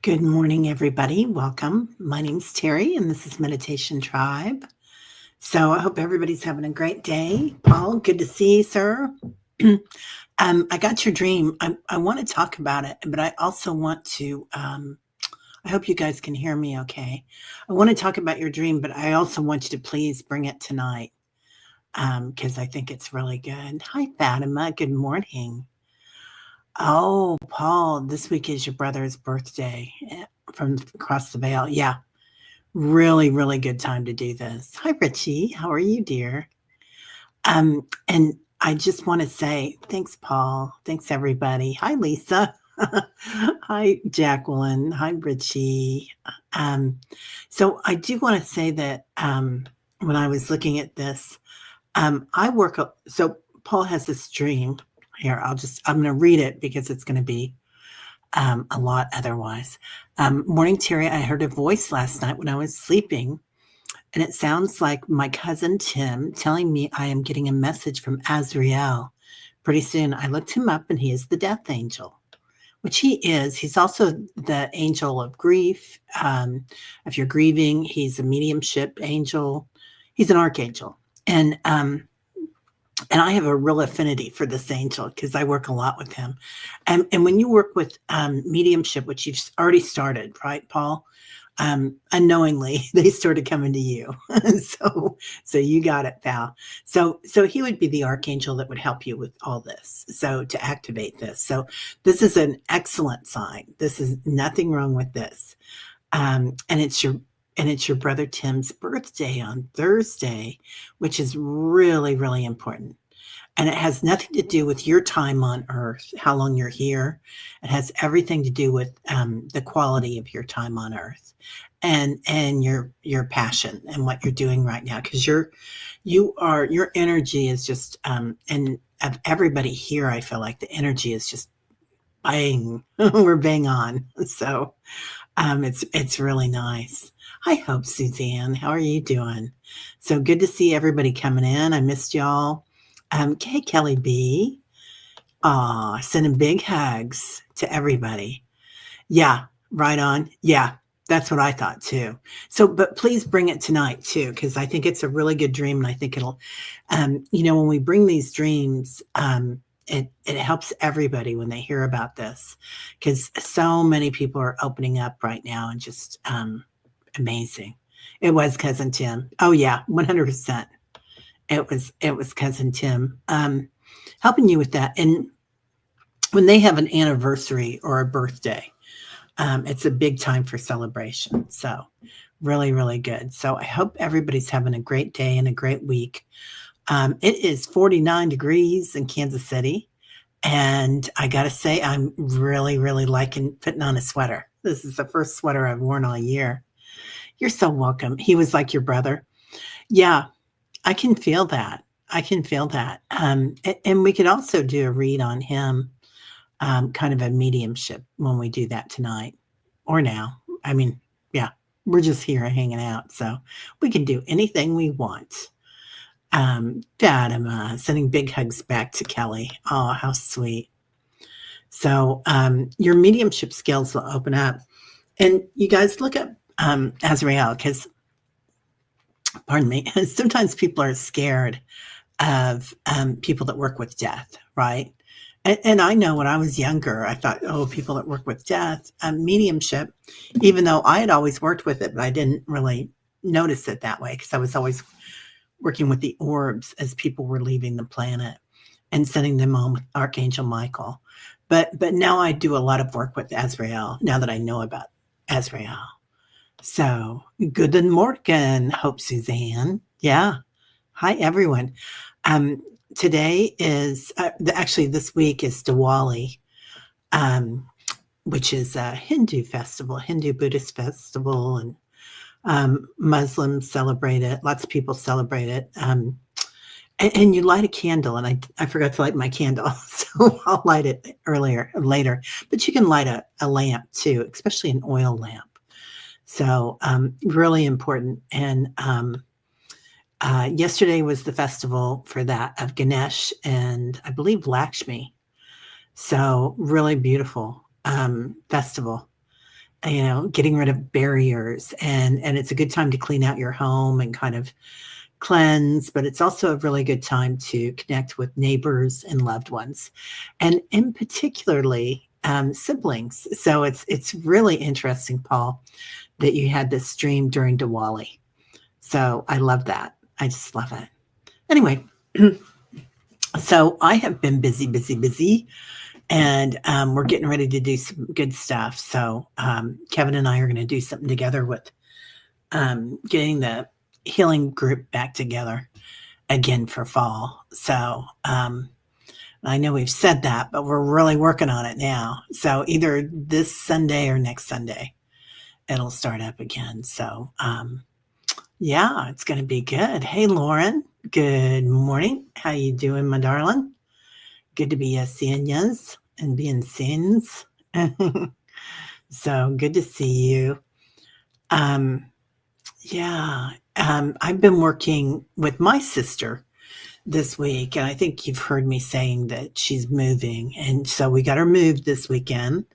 Good morning, everybody. Welcome. My name's Terry, and this is Meditation Tribe. So I hope everybody's having a great day. Paul, good to see you, sir. I got your dream. I want to talk about it, but I also want to. I hope you guys can hear me okay. I want to talk about your dream, but I also want you to please bring it tonight because I think it's really good. Hi, Fatima. Good morning. Oh, Paul, this week is your brother's birthday from across the veil. Yeah, really, really good time to do this. Hi, Richie. How are you, dear? And I just want to say thanks, Paul. Thanks, everybody. Hi, Lisa. Hi, Jacqueline. Hi, Richie. Um, so I do want to say that when I was looking at this, I work. So Paul has this dream. Here, I'm going to read it because it's going to be a lot otherwise. Morning, Terry. I heard a voice last night when I was sleeping, and it sounds like my cousin Tim telling me I am getting a message from Azrael. Pretty soon, I looked him up, and he is the death angel, which he is. He's also the angel of grief. If you're grieving, he's a mediumship angel. He's an archangel. And I have a real affinity for this angel because I work a lot with him. And when you work with mediumship, which you've already started, right, Paul? Unknowingly, they started coming to you. so you got it, pal. So he would be the archangel that would help you with all this. So to activate this. So this is an excellent sign. This is nothing wrong with this. And it's your brother Tim's birthday on Thursday, which is really, really important. And it has nothing to do with your time on earth, how long you're here. It has everything to do with the quality of your time on earth and your passion and what you're doing right now. Because your energy is just and of everybody here, I feel like the energy is just bang. We're bang on. So it's really nice. Hi, Hope Suzanne. How are you doing? So good to see everybody coming in. I missed y'all. Hey, Kelly B. Aw, sending big hugs to everybody. Yeah, right on. Yeah, that's what I thought too. So, but please bring it tonight too, because I think it's a really good dream, and I think it'll, when we bring these dreams, it helps everybody when they hear about this, because so many people are opening up right now and just amazing. It was cousin Tim. Oh yeah, 100%. It was cousin Tim helping you with that. And when they have an anniversary or a birthday, it's a big time for celebration. So really, really good. So I hope everybody's having a great day and a great week. It is 49 degrees in Kansas City. And I got to say, I'm really, really liking putting on a sweater. This is the first sweater I've worn all year. You're so welcome. He was like your brother. Yeah, I can feel that. I can feel that. And we could also do a read on him, kind of a mediumship when we do that tonight or now. I mean, yeah, we're just here hanging out. So we can do anything we want. Fatima, sending big hugs back to Kelly. Oh, how sweet. So your mediumship skills will open up. And you guys look up Azrael, because, pardon me, sometimes people are scared of people that work with death, right? And I know when I was younger, I thought, oh, people that work with death, mediumship, even though I had always worked with it, but I didn't really notice it that way because I was always working with the orbs as people were leaving the planet and sending them on with Archangel Michael. But now I do a lot of work with Azrael now that I know about Azrael. So, guten Morgen, Hope Suzanne. Yeah. Hi, everyone. Today is actually this week is Diwali, which is a Hindu festival, Hindu Buddhist festival, and Muslims celebrate it. Lots of people celebrate it. And you light a candle, and I forgot to light my candle, so I'll light it later. But you can light a lamp too, especially an oil lamp. So really important. And yesterday was the festival for that of Ganesh and I believe Lakshmi. So really beautiful festival. getting rid of barriers, and it's a good time to clean out your home and kind of cleanse, but it's also a really good time to connect with neighbors and loved ones, and in particularly siblings. So it's really interesting, Paul, that you had this stream during Diwali. So I love that. I just love it. Anyway, so I have been busy, busy, busy, and we're getting ready to do some good stuff. So Kevin and I are going to do something together with getting the healing group back together again for fall. So I know we've said that, but we're really working on it now. So either this Sunday or next Sunday, it'll start up again. So yeah, it's going to be good. Hey, Lauren. Good morning. How you doing, my darling? Good to be seeing yous and being seen. So good to see you. Yeah, I've been working with my sister this week, and I think you've heard me saying that she's moving, and so we got her moved this weekend.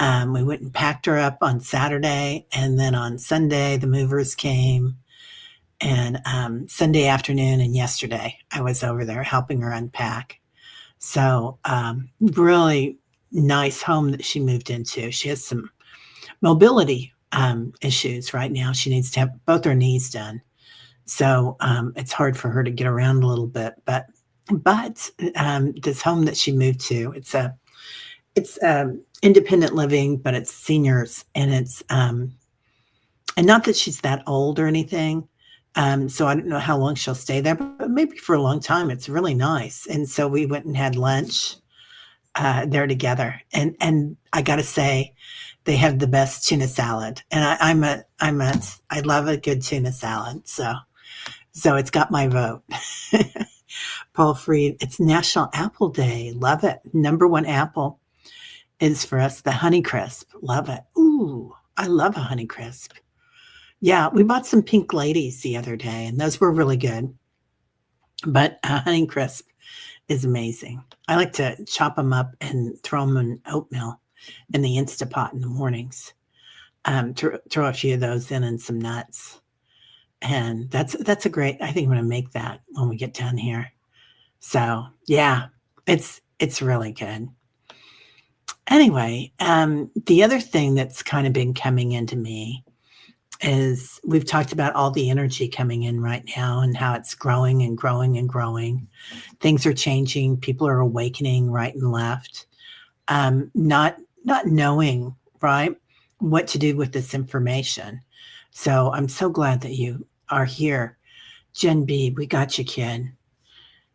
We went and packed her up on Saturday, and then on Sunday the movers came, and Sunday afternoon and yesterday I was over there helping her unpack. So really nice home that she moved into. She has some mobility issues right now. She needs to have both her knees done. So it's hard for her to get around a little bit. But this home that she moved to, it's independent living, but it's seniors, and it's and not that she's that old or anything. So I don't know how long she'll stay there, but maybe for a long time. It's really nice. And so we went and had lunch there together. And I got to say, they have the best tuna salad. And I love a good tuna salad. So it's got my vote. Paul Freed, it's National Apple Day. Love it. Number one apple is for us the Honeycrisp. Love it. Ooh, I love a Honeycrisp. Yeah, we bought some pink ladies the other day, and those were really good. But Honeycrisp is amazing. I like to chop them up and throw them in oatmeal in the Instapot in the mornings. Throw a few of those in and some nuts. And that's a great, I think I'm going to make that when we get done here. So yeah, it's really good. Anyway, the other thing that's kind of been coming into me is we've talked about all the energy coming in right now and how it's growing and growing and growing. Things are changing. People are awakening right and left. Not knowing, right, what to do with this information. So I'm so glad that you are here. Jen B, we got you, kid.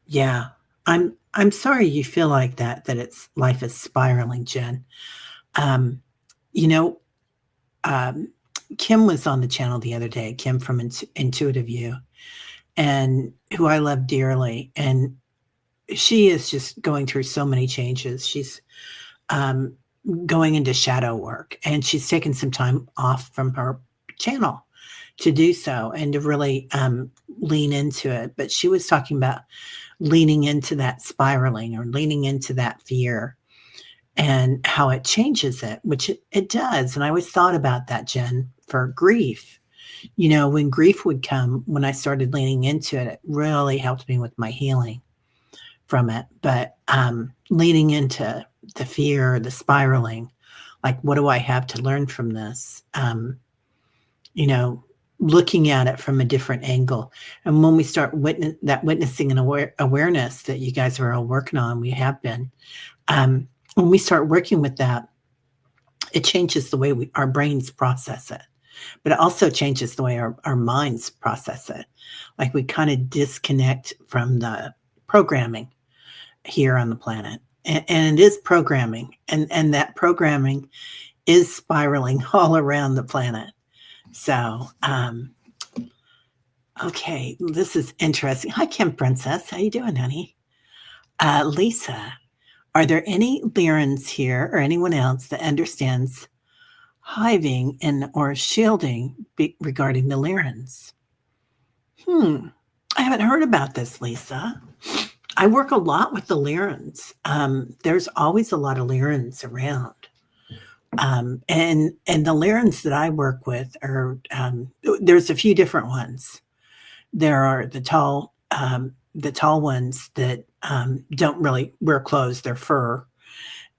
Yeah. I'm sorry you feel like that it's life is spiraling, Jen. You know, Kim was on the channel the other day, Kim from Intuitive You, and who I love dearly. And she is just going through so many changes. She's going into shadow work, and she's taken some time off from her channel to do so and to really lean into it. But she was talking about leaning into that spiraling or leaning into that fear and how it changes it, which it does. And I always thought about that, Jen, for grief. When grief would come, when I started leaning into it, it really helped me with my healing from it. But leaning into the fear, the spiraling, like, what do I have to learn from this? Looking at it from a different angle. And when we start witnessing and awareness that you guys are all working on, we have been, when we start working with that, it changes the way our brains process it, but it also changes the way our minds process it. Like, we kind of disconnect from the programming here on the planet. And it is programming, and that programming is spiraling all around the planet. So, okay, this is interesting. Hi, Kim Princess. How you doing, honey? Lisa, are there any Lyrans here or anyone else that understands hiving or shielding regarding the Lyrans? I haven't heard about this, Lisa. I work a lot with the Lyrans. There's always a lot of Lyrans around. And the Lyrans that I work with are there's a few different ones. There are the tall ones that don't really wear clothes; they're fur,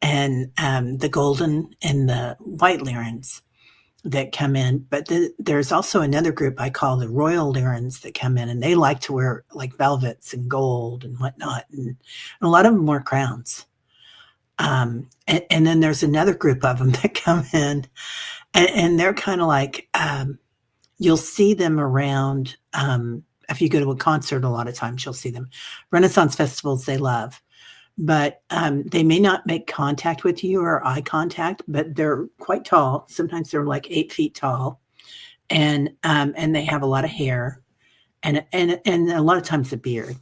and the golden and the white Lyrans that come in. But there's also another group I call the royal Lyrans that come in, and they like to wear like velvets and gold and whatnot, and a lot of them wear crowns. And then there's another group of them that come in, and they're kind of like you'll see them around. If you go to a concert, a lot of times you'll see them. Renaissance festivals they love, but they may not make contact with you or eye contact, but they're quite tall. Sometimes they're like 8 feet tall, and they have a lot of hair, and a lot of times a beard.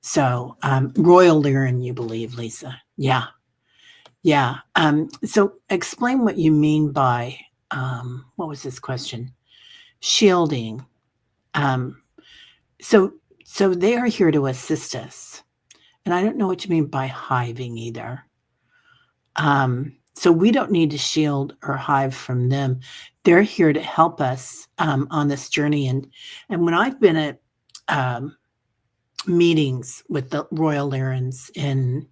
So royal Lyran, you believe, Lisa? Yeah, yeah. So explain what you mean by what was this question? Shielding. Um, so so they are here to assist us, and I don't know what you mean by hiving either. So we don't need to shield or hive from them. They're here to help us on this journey. And when I've been at um, meetings with the Royal Lyrans in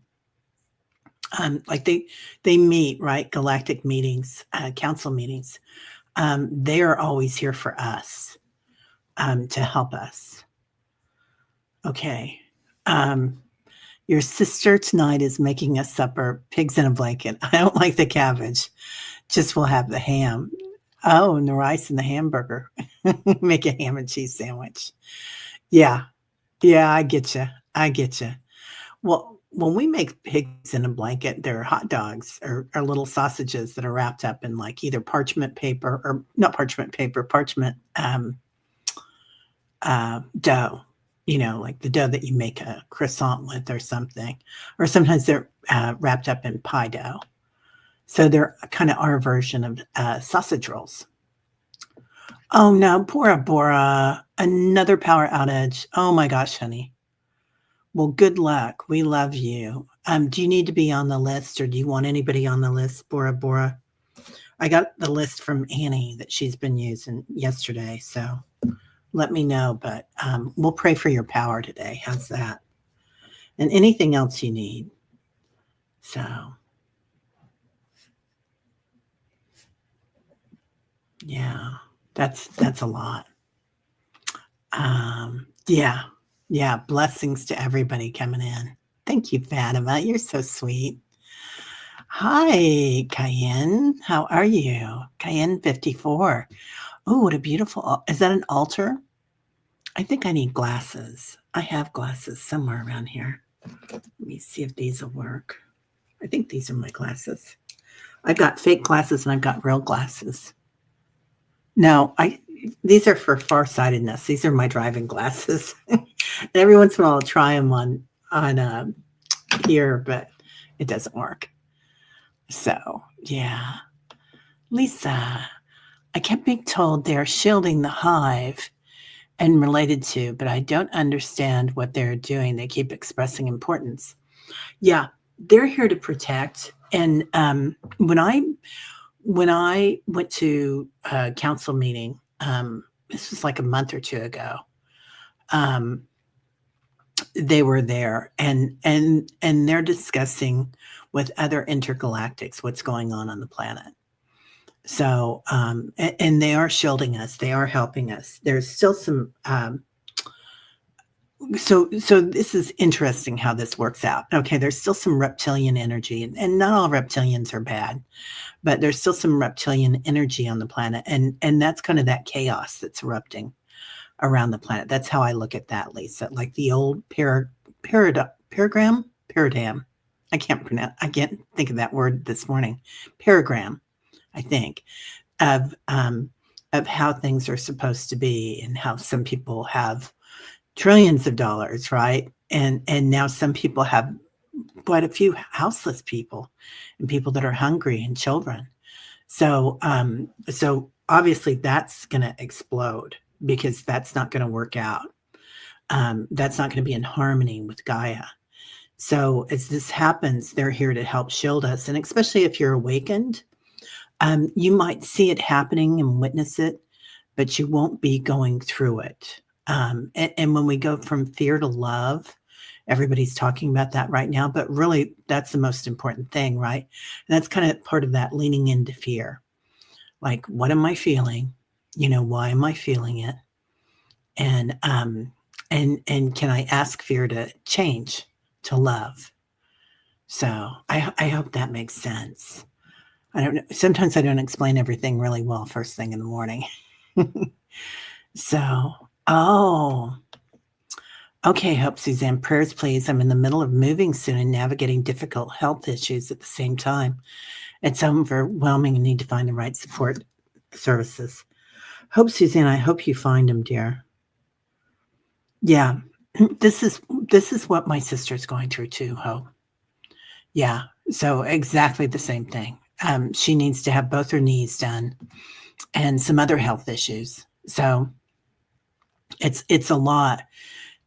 like they meet, right, galactic meetings, council meetings, they are always here for us to help us. Okay. Your sister tonight is making us supper, pigs in a blanket. I don't like the cabbage. Just we'll have the ham. Oh, and the rice and the hamburger. Make a ham and cheese sandwich. Yeah. Yeah, I get you. I get you. Well, when we make pigs in a blanket, they're hot dogs or little sausages that are wrapped up in like either parchment paper or not parchment paper, parchment dough, like the dough that you make a croissant with or something. Or sometimes they're wrapped up in pie dough. So they're kind of our version of sausage rolls. Oh no, Bora Bora, another power outage. Oh my gosh, honey. Well, good luck. We love you. Do you need to be on the list or do you want anybody on the list, Bora Bora? I got the list from Annie that she's been using yesterday. So let me know, but we'll pray for your power today. How's that? And anything else you need. So, yeah, that's a lot. Yeah, yeah. Blessings to everybody coming in. Thank you, Fatima. You're so sweet. Hi, Cayenne. How are you? Cayenne 54. Oh, what a beautiful. Is that an altar? I think I need glasses. I have glasses somewhere around here. Let me see if these will work. I think these are my glasses. I've got fake glasses and I've got real glasses. No, these are for farsightedness. These are my driving glasses. And every once in a while I'll try them on here, but it doesn't work. So, yeah. Lisa, I kept being told they're shielding the hive and related to, but I don't understand what they're doing. They keep expressing importance. Yeah, they're here to protect. And when I went to a council meeting, this was like a month or two ago, they were there and they're discussing with other intergalactics what's going on the planet. So and they are shielding us, they are helping us. There's still some so this is interesting how this works out. Okay, there's still some reptilian energy, and not all reptilians are bad, but there's still some reptilian energy on the planet, and that's kind of that chaos that's erupting around the planet. That's how I look at that, Lisa. Like the old paradigm. I can't think of that word this morning. Paragram, I think, of how things are supposed to be and how some people have trillions of dollars, right? And now some people have quite a few houseless people and people that are hungry and children. So so obviously that's going to explode because that's not going to work out. That's not going to be in harmony with Gaia. So as this happens, they're here to help shield us. And especially if you're awakened, You might see it happening and witness it, but you won't be going through it. And when we go from fear to love, everybody's talking about that right now, but really that's the most important thing, right? And that's kind of part of that leaning into fear. Like, what am I feeling? Why am I feeling it? And and can I ask fear to change to love? So I hope that makes sense. I don't know. Sometimes I don't explain everything really well first thing in the morning. So, oh, okay. Hope Suzanne, prayers, please. I'm in the middle of moving soon and navigating difficult health issues at the same time. It's overwhelming and need to find the right support services. Hope Suzanne, I hope you find them, dear. Yeah, this is what my sister's going through too, Hope. Yeah, so exactly the same thing. She needs to have both her knees done and some other health issues. So it's a lot,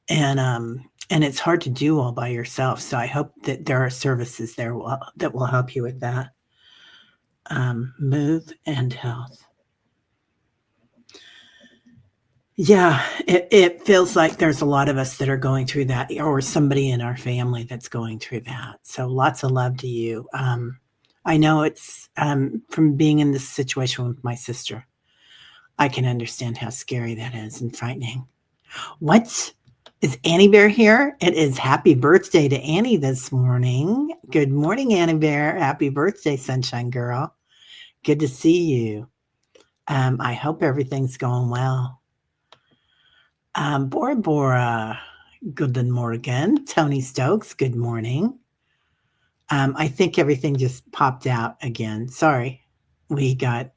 and it's hard to do all by yourself. So I hope that there are services there that will help you with that. Move and health. Yeah, it feels like there's a lot of us that are going through that, or somebody in our family that's going through that. So lots of love to you. I know it's from being in this situation with my sister. I can understand how scary that is and frightening. What? Is Annie Bear here? It is happy birthday to Annie this morning. Good morning, Annie Bear. Happy birthday, Sunshine Girl. Good to see you. I hope everything's going well. Bora Bora, good morning. Tony Stokes, good morning. I think everything just popped out again. Sorry. We got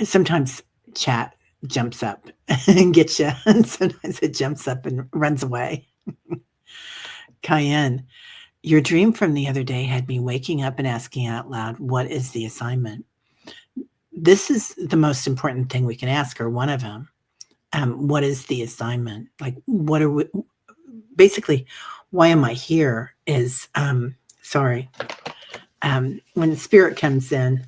sometimes chat jumps up and gets you, and sometimes it jumps up and runs away. Cayenne, your dream from the other day had me waking up and asking out loud, what is the assignment? This is the most important thing we can ask, or one of them. What is the assignment? Like, what are we, basically, why am I here is, sorry, when the spirit comes in,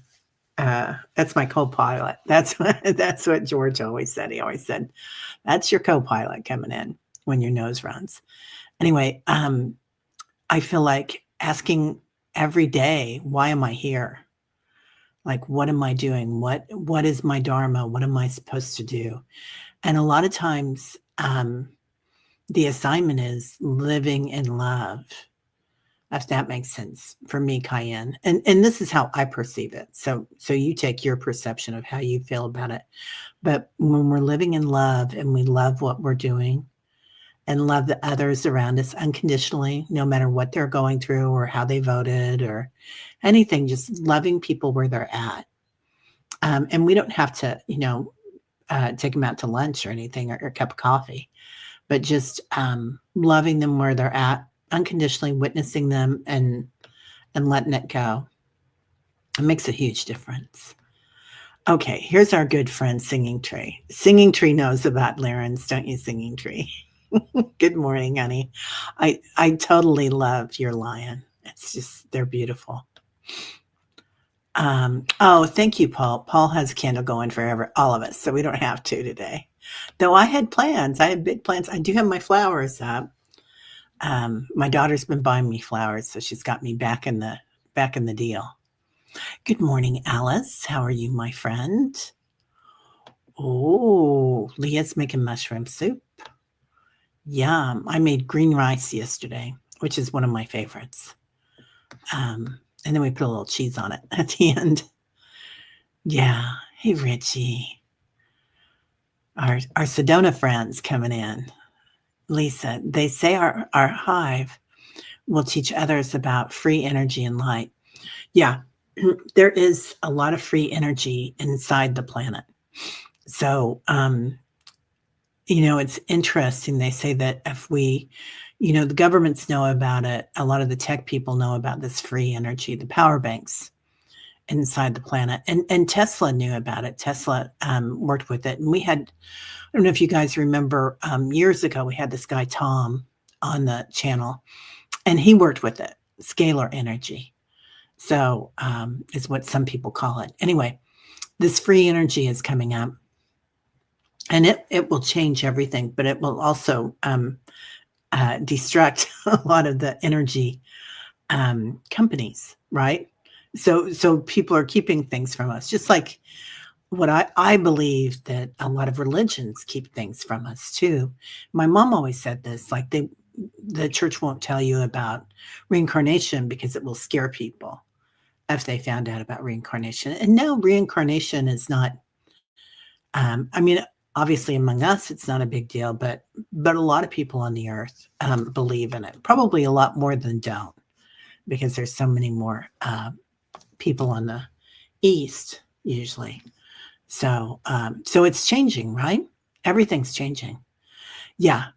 that's my co-pilot. That's what George always said. He always said, that's your co-pilot coming in when your nose runs. Anyway, I feel like asking every day, why am I here? Like, what am I doing? What is my dharma? What am I supposed to do? And a lot of times, the assignment is living in love, if that makes sense for me, Cayenne. And this is how I perceive it. So you take your perception of how you feel about it. But when we're living in love and we love what we're doing and love the others around us unconditionally, no matter what they're going through or how they voted or anything, just loving people where they're at. And we don't have to, take them out to lunch or anything, or a cup of coffee, but just loving them where they're at, unconditionally witnessing them and letting it go. It makes a huge difference. Okay, here's our good friend Singing Tree. Singing Tree knows about Larens, don't you, Singing Tree? Good morning, honey. I totally love your lion. It's just, they're beautiful. Oh, thank you, Paul. Paul has a candle going for all of us, so we don't have to today. Though I had plans. I had big plans. I do have my flowers up. My daughter's been buying me flowers, so she's got me back in the deal. Good morning, Alice. How are you, my friend? Oh, Leah's making mushroom soup. Yum. I made green rice yesterday, which is one of my favorites. And then we put a little cheese on it at the end. Yeah. Hey, Richie. Our Sedona friends coming in. Lisa, they say our hive will teach others about free energy and light. Yeah, there is a lot of free energy inside the planet. So, it's interesting. They say that if we, the governments know about it, a lot of the tech people know about this free energy, the power banks inside the planet. And Tesla knew about it. Tesla worked with it. And we had, I don't know if you guys remember, years ago, we had this guy, Tom, on the channel, and he worked with it, scalar energy. So, is what some people call it. Anyway, this free energy is coming up, and it will change everything, but it will also destruct a lot of the energy companies, right? So people are keeping things from us, just like what I believe that a lot of religions keep things from us too. My mom always said this, like the church won't tell you about reincarnation because it will scare people if they found out about reincarnation. And no, reincarnation is not. I mean, obviously among us, it's not a big deal, but a lot of people on the earth believe in it. Probably a lot more than don't, because there's so many more people on the east usually. So it's changing, right? Everything's changing. Yeah.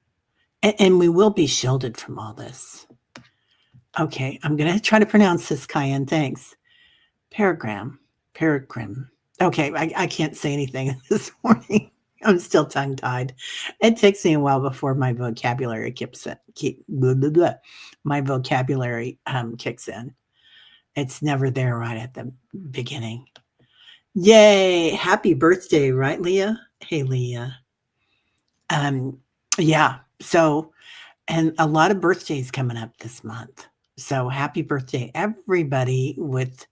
And we will be shielded from all this. Okay. I'm going to try to pronounce this, Cayenne. Thanks. Paragram. Paragrim. Okay. I can't say anything this morning. I'm still tongue tied. It takes me a while before my vocabulary blah, blah, blah. My vocabulary kicks in. It's never there right at the beginning. Yay. Happy birthday, right, Leah? Hey, Leah. Yeah. So, and a lot of birthdays coming up this month. So happy birthday, everybody with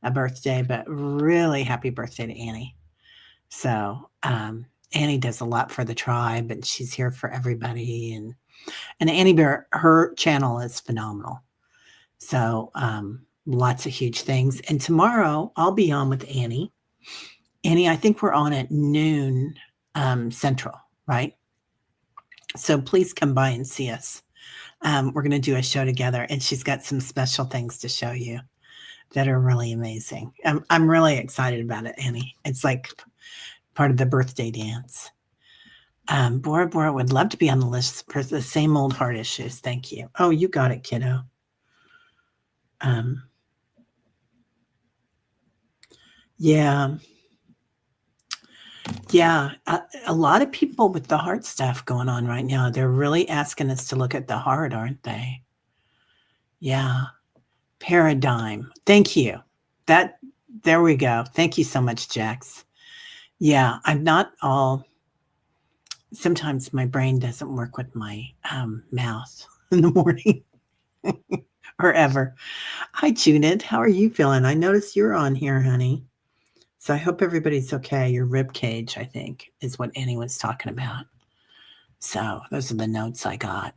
a birthday, but really happy birthday to Annie. So, Annie does a lot for the tribe, and she's here for everybody. And Annie Bear, her channel is phenomenal. So, lots of huge things. And tomorrow I'll be on with Annie. Annie, I think we're on at noon Central, right? So please come by and see us. We're going to do a show together, and she's got some special things to show you that are really amazing. I'm really excited about it, Annie. It's like part of the birthday dance. Bora would love to be on the list for the same old heart issues. Thank you. Oh, you got it, kiddo. Yeah. Yeah. A lot of people with the heart stuff going on right now, they're really asking us to look at the heart, aren't they? Yeah. Paradigm. Thank you. There we go. Thank you so much, Jax. Yeah, I'm not all. Sometimes my brain doesn't work with my mouth in the morning or ever. Hi, Judith. How are you feeling? I noticed you're on here, honey. So I hope everybody's okay. Your rib cage, I think, is what Annie was talking about. So those are the notes I got.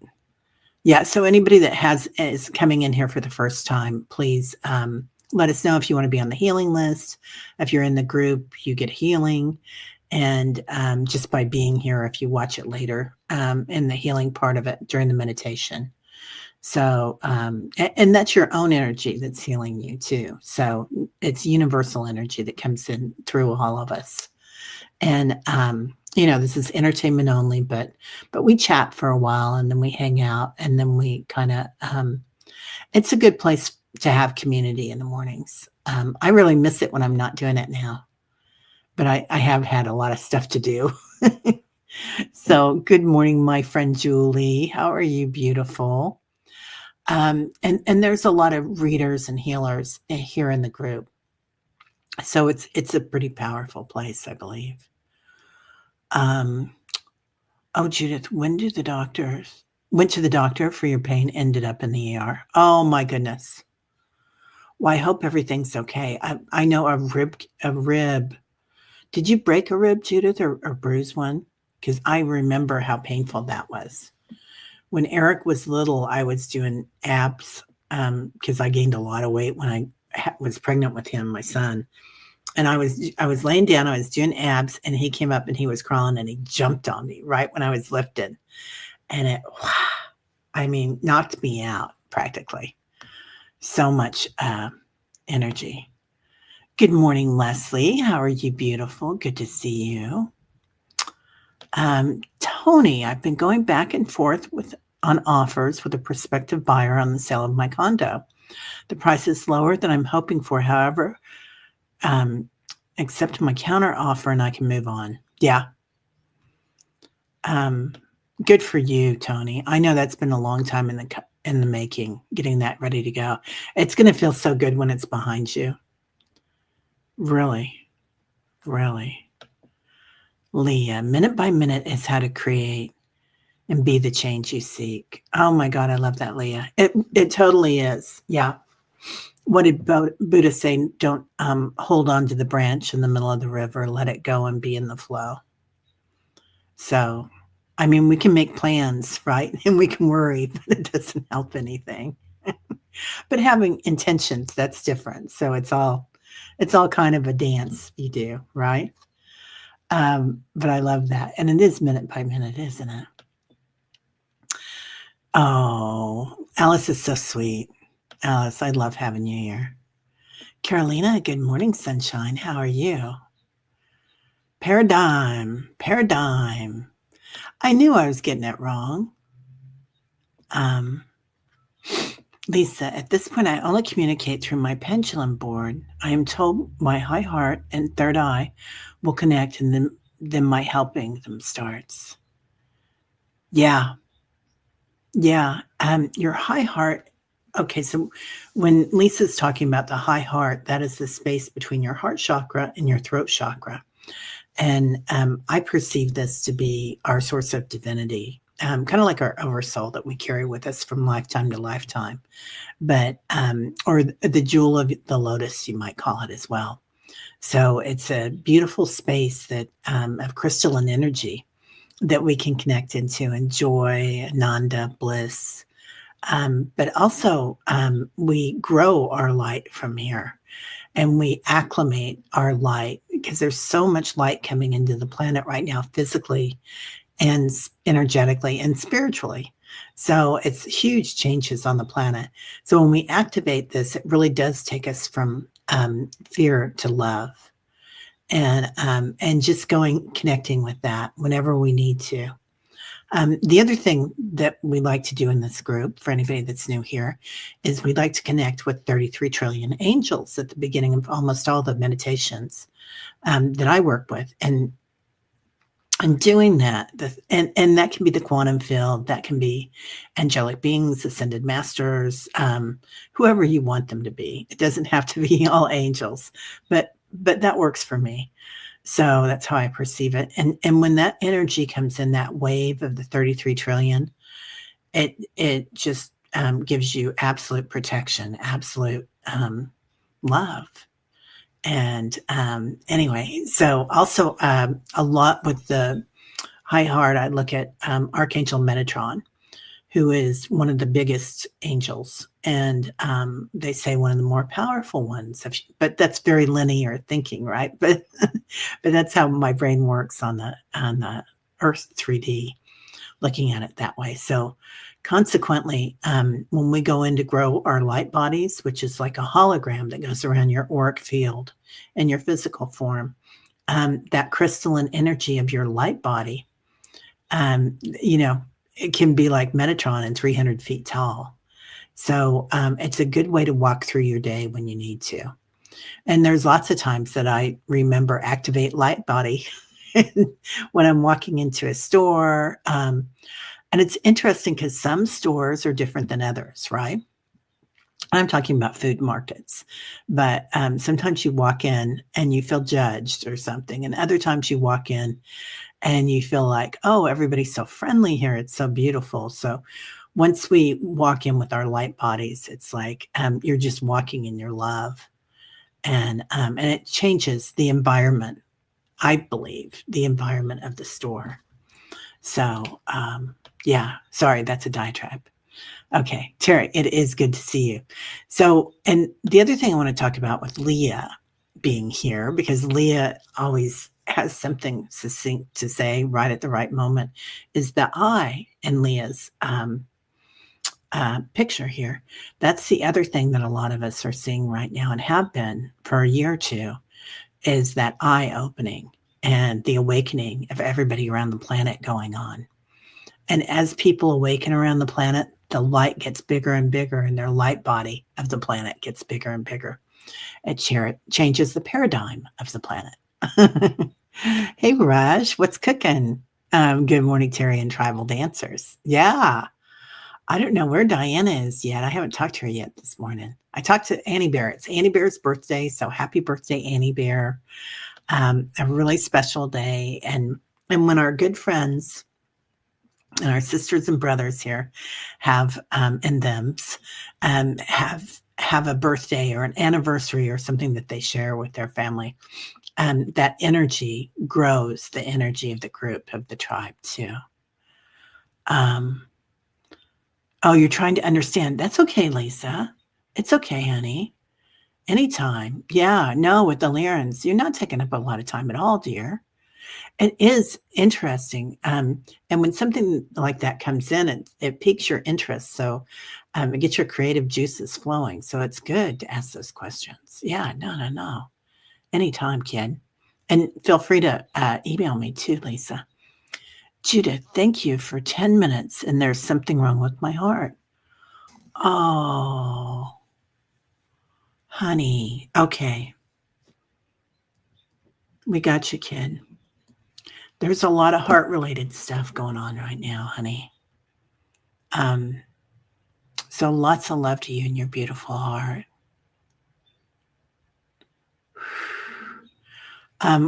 Yeah. So anybody that is coming in here for the first time, please let us know if you want to be on the healing list. If you're in the group, you get healing. And just by being here, if you watch it later, in the healing part of it during the meditation. So, and that's your own energy that's healing you too. So it's universal energy that comes in through all of us. And, this is entertainment only, but we chat for a while, and then we hang out, and then we kind of, it's a good place to have community in the mornings. I really miss it when I'm not doing it now, but I have had a lot of stuff to do. So good morning, my friend Julie. How are you? Beautiful. And there's a lot of readers and healers here in the group. So it's a pretty powerful place, I believe. Oh, Judith, when did the doctors went to the doctor for your pain, ended up in the ER? Oh my goodness. Well, I hope everything's okay. I know a rib. Did you break a rib, Judith, or bruise one? Because I remember how painful that was. When Eric was little, I was doing abs because I gained a lot of weight when I was pregnant with him, my son. And I was laying down, I was doing abs, and he came up and he was crawling, and he jumped on me right when I was lifted. And it, knocked me out practically. So much energy. Good morning, Leslie. How are you? Beautiful. Good to see you. Tony, I've been going back and forth on offers with a prospective buyer on the sale of my condo. The price is lower than I'm hoping for. However, accept my counter offer and I can move on. Yeah. Good for you, Tony. I know that's been a long time in the making, getting that ready to go. It's going to feel so good when it's behind you. Really, really. Leah, minute by minute is how to create and be the change you seek. Oh my God, I love that, Leah. It totally is. Yeah. What did Buddha say? Don't hold on to the branch in the middle of the river. Let it go and be in the flow. So, I mean, we can make plans, right? And we can worry, but it doesn't help anything. But having intentions, that's different. So it's all kind of a dance you do, right? But I love that. And it is minute by minute, isn't it? Oh, Alice is so sweet. Alice, I love having you here. Carolina, good morning, sunshine. How are you? Paradigm, paradigm. I knew I was getting it wrong. Lisa, at this point, I only communicate through my pendulum board. I am told my high heart and third eye will connect, and then my helping them starts. Yeah. Yeah. Your high heart. Okay. So when Lisa's talking about the high heart, that is the space between your heart chakra and your throat chakra. And I perceive this to be our source of divinity, kind of like our oversoul that we carry with us from lifetime to lifetime, but or the jewel of the lotus, you might call it as well. So it's a beautiful space that of crystalline energy that we can connect into, and joy, ananda, bliss. But also, we grow our light from here, and we acclimate our light because there's so much light coming into the planet right now, physically and energetically and spiritually. So it's huge changes on the planet. So when we activate this, it really does take us from fear to love, and just connecting with that whenever we need to. The other thing that we like to do in this group, for anybody that's new here, is we'd like to connect with 33 trillion angels at the beginning of almost all the meditations that I work with. And doing that, and that can be the quantum field, that can be angelic beings, ascended masters, whoever you want them to be. It doesn't have to be all angels, but that works for me. So that's how I perceive it. And when that energy comes in, that wave of the 33 trillion, it just gives you absolute protection, absolute love. And anyway, so also a lot with the high heart, I look at Archangel Metatron, who is one of the biggest angels, and they say one of the more powerful ones. But that's very linear thinking, right? But that's how my brain works on the Earth 3D, looking at it that way. So consequently, when we go in to grow our light bodies, which is like a hologram that goes around your auric field and your physical form, that crystalline energy of your light body, it can be like Metatron and 300 feet tall. So it's a good way to walk through your day when you need to. And there's lots of times that I remember activate light body when I'm walking into a store. And it's interesting because some stores are different than others, right? I'm talking about food markets, but sometimes you walk in and you feel judged or something. And other times you walk in and you feel like, oh, everybody's so friendly here. It's so beautiful. So once we walk in with our light bodies, it's like you're just walking in your love. And it changes the environment, I believe, the environment of the store. So, yeah, sorry, that's a diatribe. Okay, Teri, it is good to see you. So, and the other thing I want to talk about with Leah being here, because Leah always has something succinct to say right at the right moment, is the I in Leah's picture here. That's the other thing that a lot of us are seeing right now and have been for a year or two, is that eye opening and the awakening of everybody around the planet going on. And as people awaken around the planet, the light gets bigger and bigger, and their light body of the planet gets bigger and bigger. It changes the paradigm of the planet. Hey, Raj, what's cooking? Good morning, Teri and Tribal Dancers. Yeah. I don't know where Diana is yet. I haven't talked to her yet this morning. I talked to Annie Bear. It's Annie Bear's birthday, so happy birthday, Annie Bear. A really special day. And when our good friends and our sisters and brothers here have and thems have a birthday or an anniversary or something that they share with their family, that energy grows the energy of the group, of the tribe too. Oh, you're trying to understand. That's okay, Lisa. It's okay, honey. Anytime. Yeah, no, with the Lyrans, you're not taking up a lot of time at all, dear. It is interesting. And when something like that comes in, it piques your interest. So it gets your creative juices flowing. So it's good to ask those questions. Yeah, no. Anytime, kid. And feel free to email me too, Lisa. Judith, thank you for 10 minutes. And there's something wrong with my heart. Oh, honey. Okay. We got you, kid. There's a lot of heart related stuff going on right now, honey. So lots of love to you and your beautiful heart.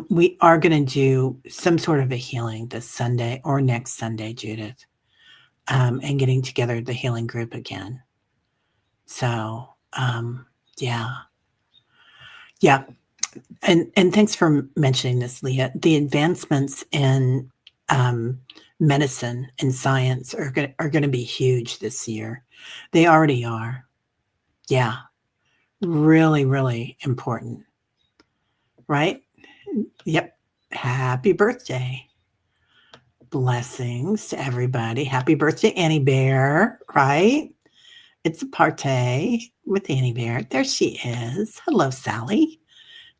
We are going to do some sort of a healing this Sunday or next Sunday, Judith, and getting together the healing group again. So, yeah. And thanks for mentioning this, Leah. The advancements in medicine and science are going to be huge this year. They already are. Yeah, really, really important. Right? Yep. Happy birthday. Blessings to everybody. Happy birthday, Annie Bear. Right? It's a party with Annie Bear. There she is. Hello, Sally.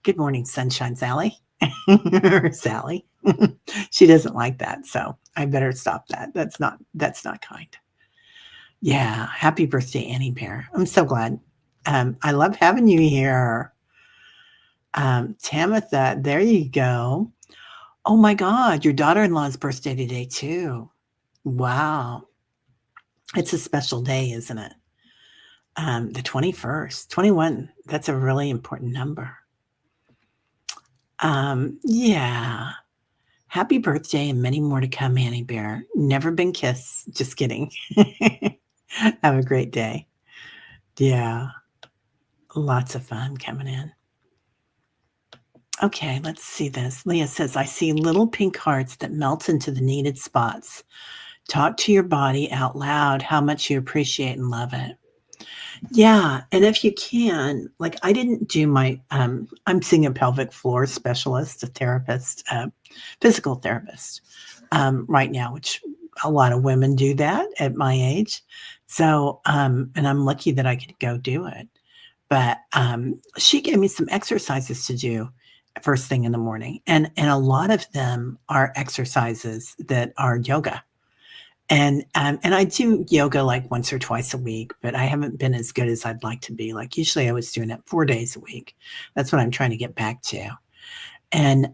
Good morning, Sunshine Sally. Sally. She doesn't like that, so I better stop that. That's not kind. Yeah, happy birthday, Annie Bear. I'm so glad. I love having you here. Tamitha, there you go. Oh my God, your daughter-in-law's birthday today too. Wow. It's a special day, isn't it? The 21st, 21. That's a really important number. Yeah. Happy birthday and many more to come, Annie Bear. Never been kissed. Just kidding. Have a great day. Yeah. Lots of fun coming in. Okay, let's see this. Leah says, I see little pink hearts that melt into the needed spots. Talk to your body out loud how much you appreciate and love it. Yeah, and if you can, like I didn't do my, I'm seeing a pelvic floor specialist, a therapist, physical therapist right now, which a lot of women do that at my age. So, and I'm lucky that I could go do it. But she gave me some exercises to do first thing in the morning, and a lot of them are exercises that are yoga. And I do yoga like once or twice a week, but I haven't been as good as I'd like to be. Like usually I was doing it 4 days a week. That's what I'm trying to get back to. And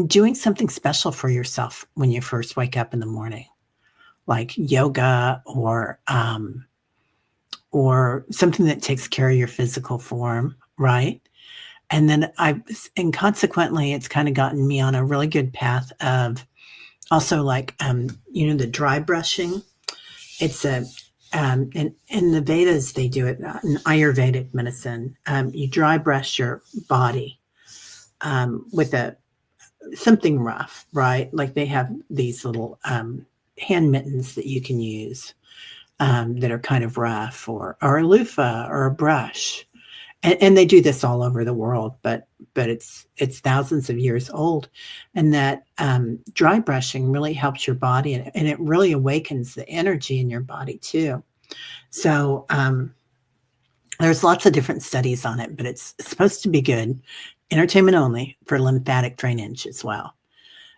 doing something special for yourself when you first wake up in the morning, like yoga or something that takes care of your physical form, right? And then and consequently, it's kind of gotten me on a really good path of also like, the dry brushing. It's in the Vedas, they do it in Ayurvedic medicine. You dry brush your body with something rough, right? Like they have these little hand mittens that you can use that are kind of rough, or a loofah or a brush. And they do this all over the world, but it's thousands of years old. And that dry brushing really helps your body, and it really awakens the energy in your body too. So there's lots of different studies on it, but it's supposed to be good, entertainment only, for lymphatic drainage as well.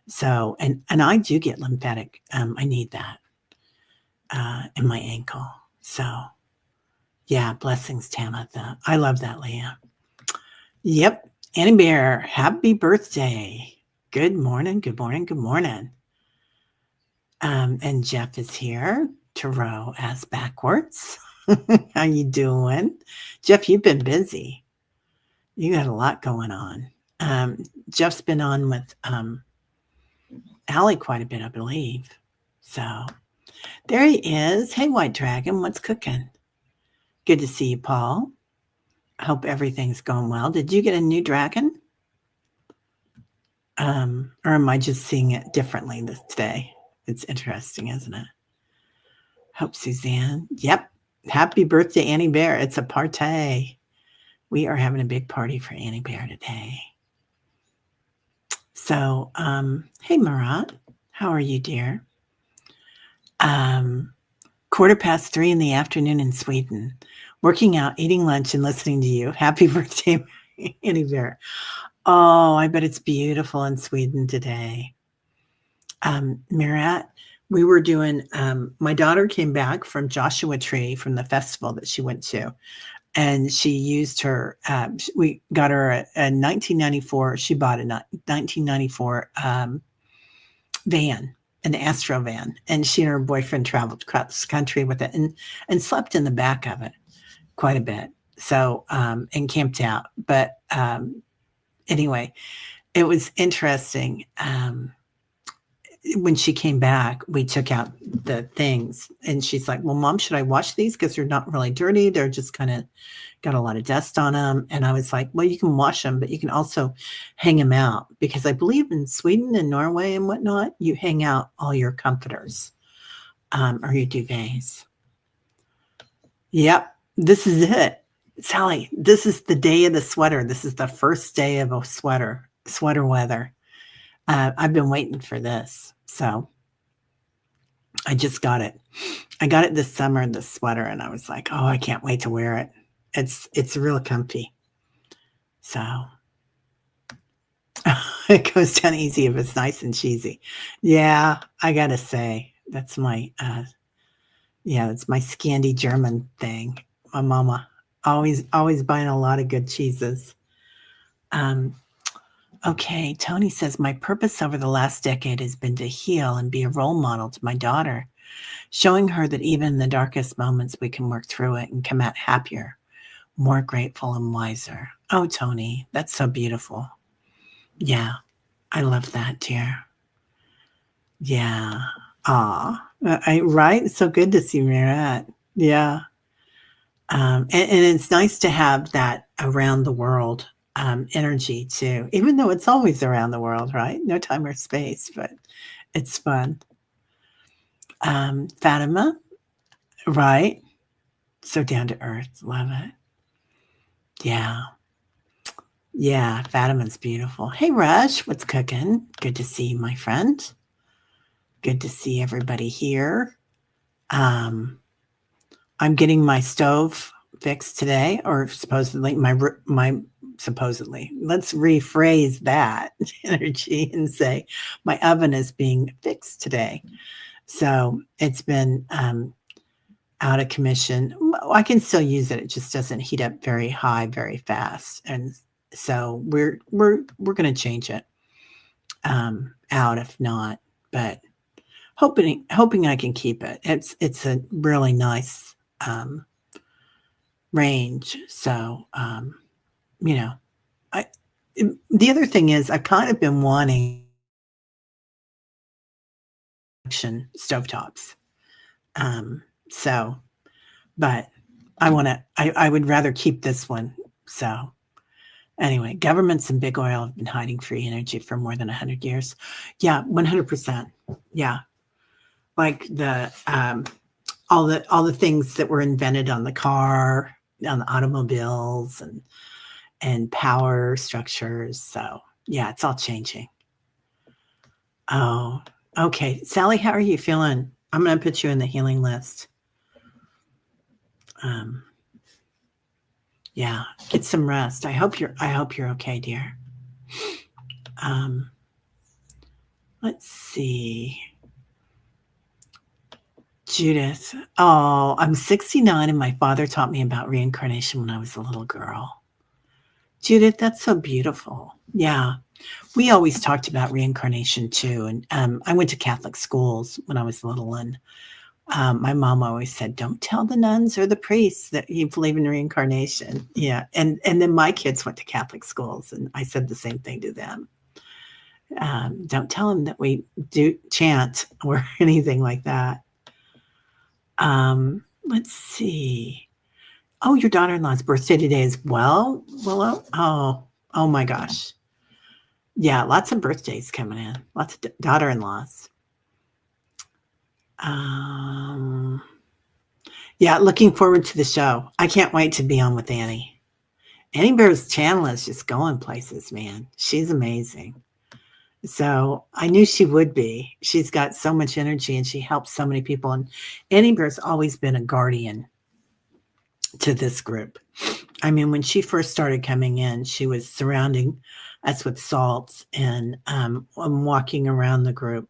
So, and I do get lymphatic, I need that in my ankle. So yeah, blessings, Tamitha. I love that, Leah. Yep. Annie Bear, happy birthday. Good morning, good morning, good morning. And Jeff is here. Tarot as backwards. How you doing? Jeff, you've been busy. You got a lot going on. Jeff's been on with Allie quite a bit, I believe. So there he is. Hey, White Dragon, what's cooking? Good to see you, Paul. I hope everything's going well. Did you get a new dragon? Or am I just seeing it differently this day? It's interesting, isn't it? Hope Suzanne. Yep. Happy birthday, Annie Bear. It's a party. We are having a big party for Annie Bear today. So, hey, Marat. How are you, dear? 3:15 in the afternoon in Sweden. Working out, eating lunch, and listening to you. Happy birthday, Annie Bear. Oh, I bet it's beautiful in Sweden today. Marat, we were doing, my daughter came back from Joshua Tree from the festival that she went to. And she used her, we got her a 1994, she bought a 1994 van, an Astro van. And she and her boyfriend traveled across the country with it and slept in the back of it quite a bit. So, and camped out. But anyway, it was interesting. When she came back, we took out the things and she's like, well, Mom, should I wash these? Because they're not really dirty. They're just kind of got a lot of dust on them. And I was like, well, you can wash them, but you can also hang them out because I believe in Sweden and Norway and whatnot, you hang out all your comforters or your duvets. Yep. This is it. Sally, this is the day of the sweater. This is the first day of a sweater weather. I've been waiting for this. So I just got it. I got it this summer, this sweater, and I was like, oh, I can't wait to wear it. It's real comfy. So it goes down easy if it's nice and cheesy. Yeah, I gotta say, that's my it's my Scandi German thing. My mama always buying a lot of good cheeses. Okay, Tony says, my purpose over the last decade has been to heal and be a role model to my daughter, showing her that even in the darkest moments, we can work through it and come out happier, more grateful and wiser. Oh, Tony, that's so beautiful. Yeah, I love that, dear. Yeah. Aw, right? It's so good to see Marat. Yeah. And it's nice to have that around the world energy too, even though it's always around the world, right? No time or space, but it's fun. Fatima, right? So down to earth. Love it. Yeah. Yeah, Fatima's beautiful. Hey, Rush, what's cooking? Good to see you, my friend. Good to see everybody here. I'm getting my stove fixed today, or supposedly supposedly. Let's rephrase that energy and say my oven is being fixed today. So it's been out of commission. I can still use it. It just doesn't heat up very high, very fast. And so we're going to change it out if not, but hoping I can keep it. It's a really nice range. So, the other thing is I've kind of been wanting stovetops. So, but I would rather keep this one. So anyway, governments and big oil have been hiding free energy for more than 100 years. Yeah, 100%. Yeah. Like all the things that were invented on the car, on the automobiles and power structures. So yeah, it's all changing. Oh, okay. Sally, how are you feeling? I'm going to put you in the healing list. Yeah, get some rest. I hope you're okay, dear. Let's see. Judith. Oh, I'm 69 and my father taught me about reincarnation when I was a little girl. Judith, that's so beautiful. Yeah. We always talked about reincarnation too. And I went to Catholic schools when I was little, and My mom always said, "Don't tell the nuns or the priests that you believe in reincarnation." Yeah, and then my kids went to Catholic schools, and I said the same thing to them. Don't tell them that we do chant or anything like that. Let's see. Oh, your daughter-in-law's birthday today as well, Willow? Oh my gosh. Yeah, lots of birthdays coming in. Lots of daughter-in-laws. Yeah, looking forward to the show. I can't wait to be on with Annie. Annie Bear's channel is just going places, man. She's amazing. So I knew she would be. She's got so much energy and she helps so many people. And Annie Bear's always been a guardian to this group. I mean, when she first started coming in, she was surrounding us with salts and walking around the group,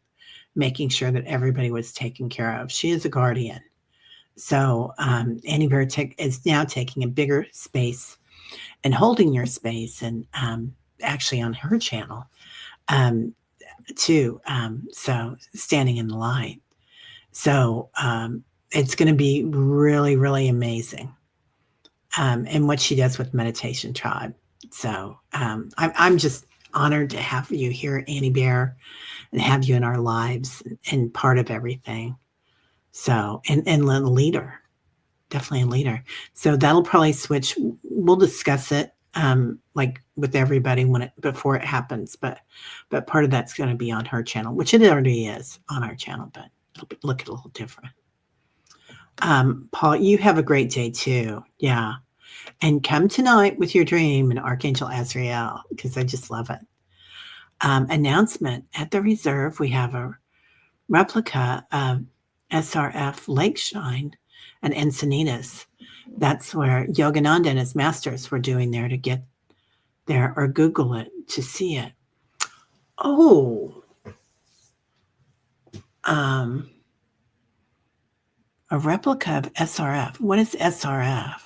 making sure that everybody was taken care of. She is a guardian. So Annie Bear is now taking a bigger space and holding your space, and actually on her channel too. So standing in the light. So it's going to be really, really amazing. And what she does with Meditation Tribe. So I'm just honored to have you here, Annie Bear, and have you in our lives and part of everything. So, and a leader, definitely a leader. So that'll probably switch. We'll discuss it like with everybody before it happens. But part of that's going to be on her channel, which it already is on our channel, but it'll look a little different. Paul, you have a great day too. Yeah. And come tonight with your dream and Archangel Azrael, because I just love it. Announcement at the reserve, we have a replica of SRF Lake Shrine and Encinitas. That's where Yogananda and his masters were doing there to get there, or Google it to see it. Oh, a replica of SRF. What is SRF?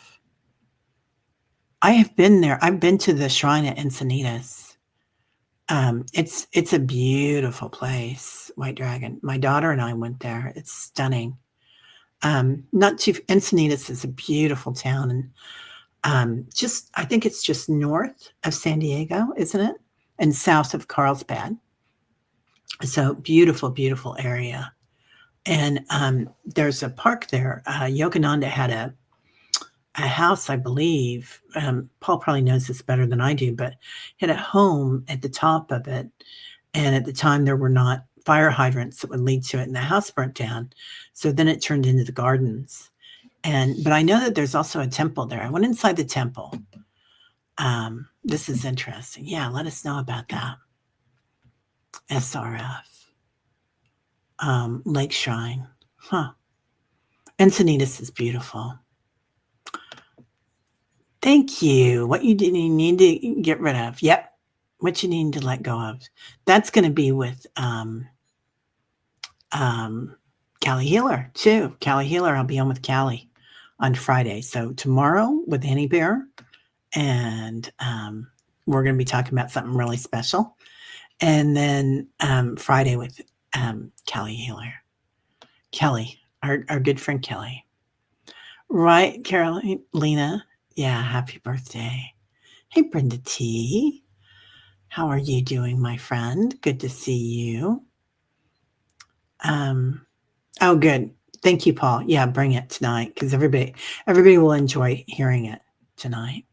I have been there. I've been to the shrine at Encinitas. It's a beautiful place, White Dragon. My daughter and I went there. It's stunning. Encinitas is a beautiful town, and I think it's just north of San Diego, isn't it? And south of Carlsbad. So beautiful, beautiful area. And there's a park there. Yogananda had a house, I believe. Paul probably knows this better than I do, but had a home at the top of it. And at the time, there were not fire hydrants that would lead to it, and the house burnt down. So then it turned into the gardens. But I know that there's also a temple there. I went inside the temple. This is interesting. Yeah, let us know about that. SRF. Lake Shrine. Huh. Encinitas is beautiful. Thank you. What you need to get rid of. Yep. What you need to let go of. That's going to be with Callie Healer too. Callie Healer. I'll be on with Callie on Friday. So tomorrow with Annie Bear, and we're going to be talking about something really special. And then Friday with Callie Healer. Kelly, our good friend Kelly. Right, Carolina? Yeah, happy birthday. Hey, Brenda T. How are you doing, my friend? Good to see you. Oh, good. Thank you, Paul. Yeah, bring it tonight, because everybody will enjoy hearing it tonight.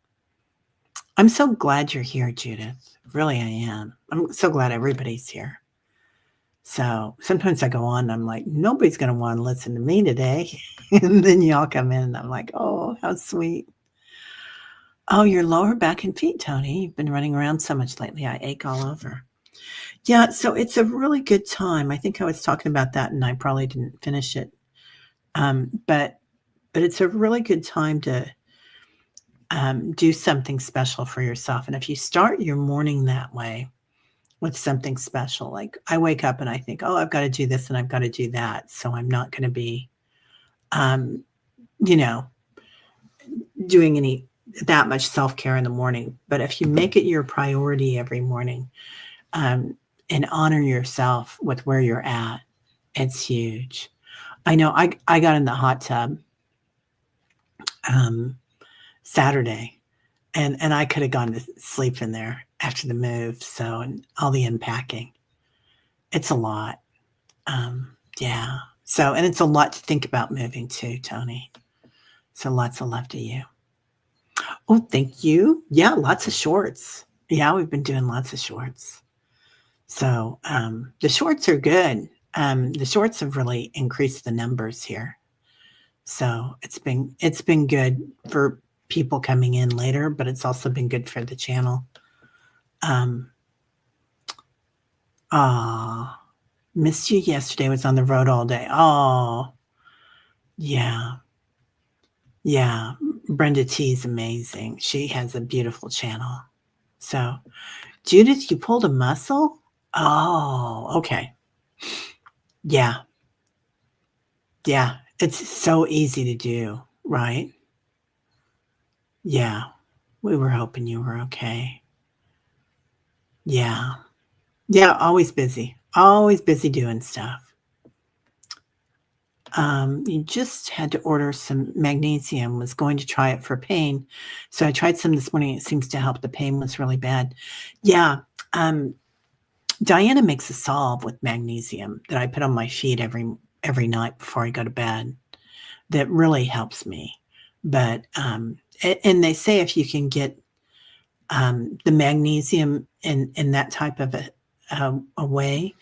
I'm so glad you're here, Judith. Really, I am. I'm so glad everybody's here. So sometimes I go on and I'm like, nobody's going to want to listen to me today. And then y'all come in and I'm like, oh, how sweet. Oh, your lower back and feet, Tony. You've been running around so much lately. I ache all over. Yeah, so it's a really good time. I think I was talking about that and I probably didn't finish it. But it's a really good time to do something special for yourself. And if you start your morning that way, with something special, like I wake up and I think, oh, I've got to do this and I've got to do that. So I'm not going to be, doing that much self-care in the morning. But if you make it your priority every morning, and honor yourself with where you're at, it's huge. I know I got in the hot tub um, Saturday, and I could have gone to sleep in there after the move. So and all the unpacking, it's a lot. Yeah. So and it's a lot to think about moving too, Tony. So lots of love to you. Oh, thank you. Yeah, lots of shorts. Yeah, we've been doing lots of shorts. So the shorts are good. The shorts have really increased the numbers here. So it's been good for people coming in later, but it's also been good for the channel. Um, ah, missed you yesterday. Was on the road all day. Oh, yeah, yeah. Brenda T is amazing. She has a beautiful channel. So, Judith, you pulled a muscle. Oh, okay. Yeah, yeah. It's so easy to do, right? Yeah. We were hoping you were okay. Yeah. Yeah, always busy doing stuff. You just had to order some magnesium, was going to try it for pain. So I tried some this morning. It seems to help. The pain was really bad. Yeah. Um, Diana makes a salve with magnesium that I put on my feet every night before I go to bed. That really helps me. But and they say if you can get the magnesium in that type of a way,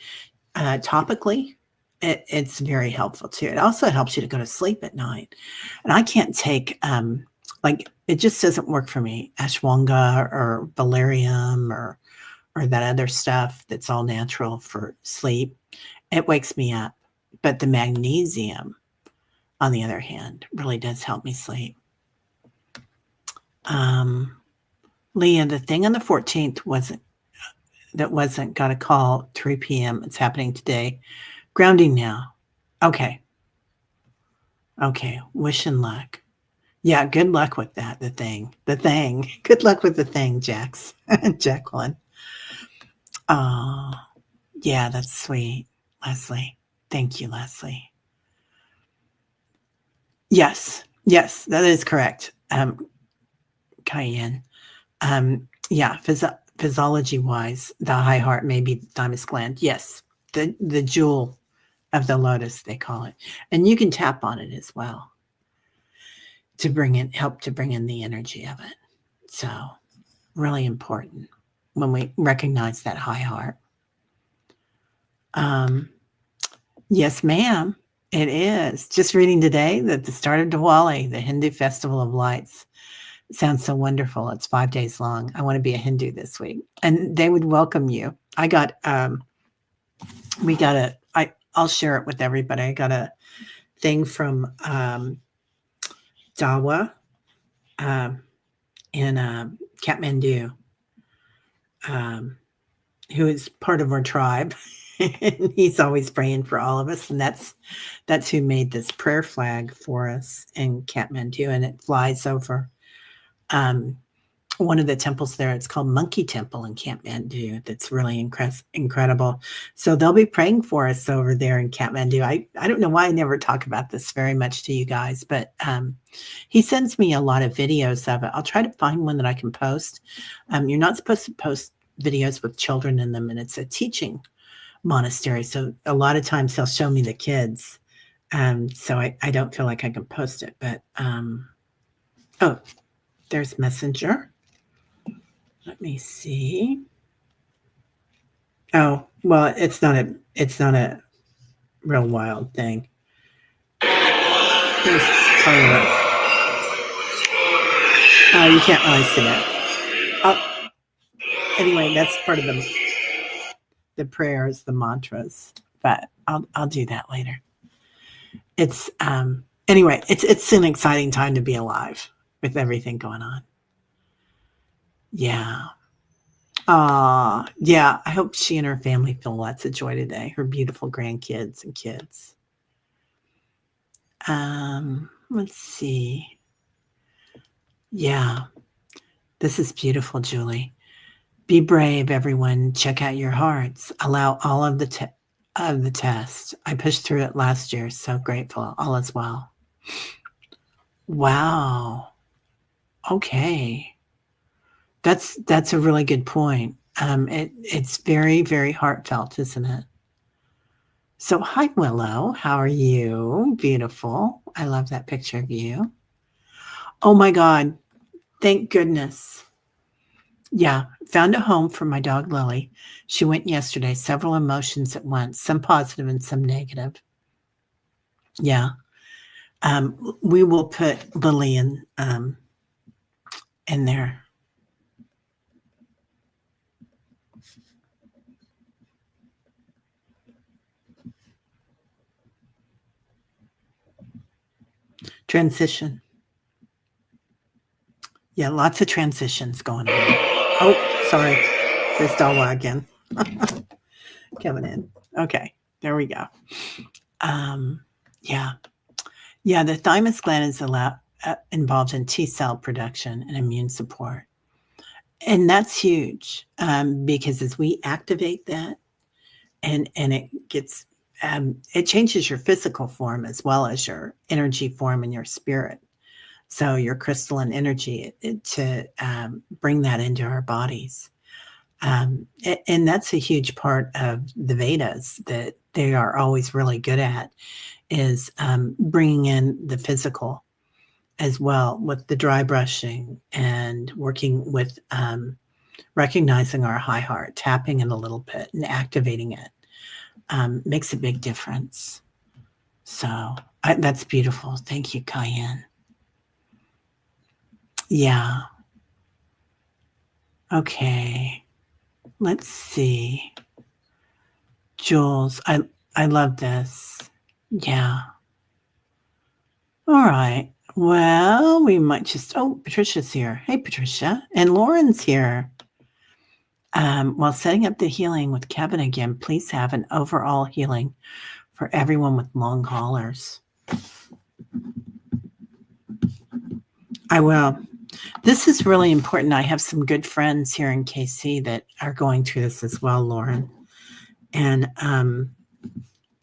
topically, it's very helpful too. It also helps you to go to sleep at night. And I can't take, like, it just doesn't work for me. Ashwagandha or valerium or that other stuff that's all natural for sleep. It wakes me up. But the magnesium, on the other hand, really does help me sleep. Leah, the thing on the 14th wasn't got a call 3 p.m. It's happening today. Grounding now. Okay. Okay. Wish and luck. Yeah, good luck with that. The thing. The thing. Good luck with the thing, Jax. Jacqueline. Oh, yeah, that's sweet. Leslie. Thank you, Leslie. Yes. Yes, that is correct. Cayenne. Yeah, physiology wise, the high heart may be the thymus gland. Yes. The jewel of the lotus, they call it. And you can tap on it as well to help to bring in the energy of it. So really important when we recognize that high heart. Yes, ma'am, it is. Just reading today that the start of Diwali, the Hindu festival of lights, sounds so wonderful. It's 5 days long. I want to be a Hindu this week, and they would welcome you. I got I'll share it with everybody. I got a thing from Dawa in Kathmandu, who is part of our tribe. And he's always praying for all of us. And that's who made this prayer flag for us in Kathmandu. And it flies over one of the temples there. It's called Monkey Temple in Kathmandu. That's really incredible. So they'll be praying for us over there in Kathmandu. I don't know why I never talk about this very much to you guys, but he sends me a lot of videos of it. I'll try to find one that I can post. You're not supposed to post videos with children in them, and it's a teaching monastery. So a lot of times he'll show me the kids. So I don't feel like I can post it, but oh, there's Messenger. Let me see. Oh, well, it's not a real wild thing. Here's part of it. Oh, you can't really see it. Oh, anyway, that's part of the prayers, the mantras, but I'll do that later. It's anyway, it's an exciting time to be alive with everything going on. Yeah. Yeah. I hope she and her family feel lots of joy today. Her beautiful grandkids and kids. Let's see. Yeah. This is beautiful, Julie. Be brave, everyone. Check out your hearts. Allow all of the of the test. I pushed through it last year, so grateful. All is well. Wow. Okay. That's a really good point. It's very, very heartfelt, isn't it? So, hi, Willow. How are you? Beautiful. I love that picture of you. Oh my God. Thank goodness. Yeah, found a home for my dog Lily. She went yesterday, several emotions at once, some positive and some negative. Yeah. We will put Lily in there. Transition. Yeah, lots of transitions going on. Oh, sorry. There's Dawa again. Coming in. Okay, there we go. Yeah. Yeah, the thymus gland is involved in T cell production and immune support. And that's huge because as we activate that and it gets, it changes your physical form as well as your energy form and your spirit. So your crystalline energy to bring that into our bodies. And that's a huge part of the Vedas that they are always really good at is bringing in the physical as well with the dry brushing and working with recognizing our high heart, tapping it a little bit and activating it makes a big difference. So that's beautiful. Thank you, Cayenne. Yeah. Okay. Let's see. Jules, I love this. Yeah. All right. Well, we might just Patricia's here. Hey, Patricia. And Lauren's here. While setting up the healing with Kevin again, please have an overall healing for everyone with long haulers. I will. This is really important. I have some good friends here in KC that are going through this as well, Lauren. And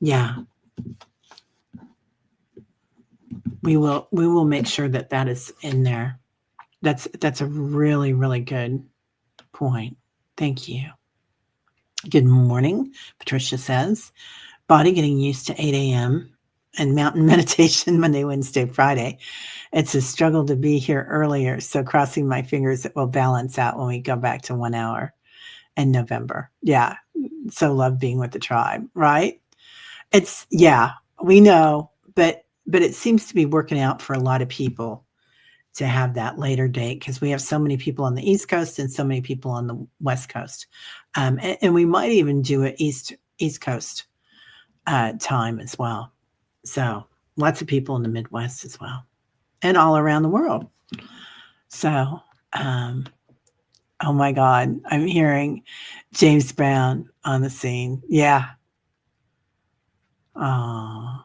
yeah, we will make sure that is in there. That's a really, really good point. Thank you. Good morning, Patricia says. Body getting used to 8 a.m. and mountain meditation Monday, Wednesday, Friday. It's a struggle to be here earlier, so crossing my fingers it will balance out when we go back to 1 hour in November. Yeah, so love being with the tribe, right? It's, yeah, we know, but it seems to be working out for a lot of people to have that later date because we have so many people on the East Coast and so many people on the West Coast. And we might even do it East Coast time as well. So lots of people in the Midwest as well and all around the world. So, oh my God, I'm hearing James Brown on the scene. Yeah. Oh,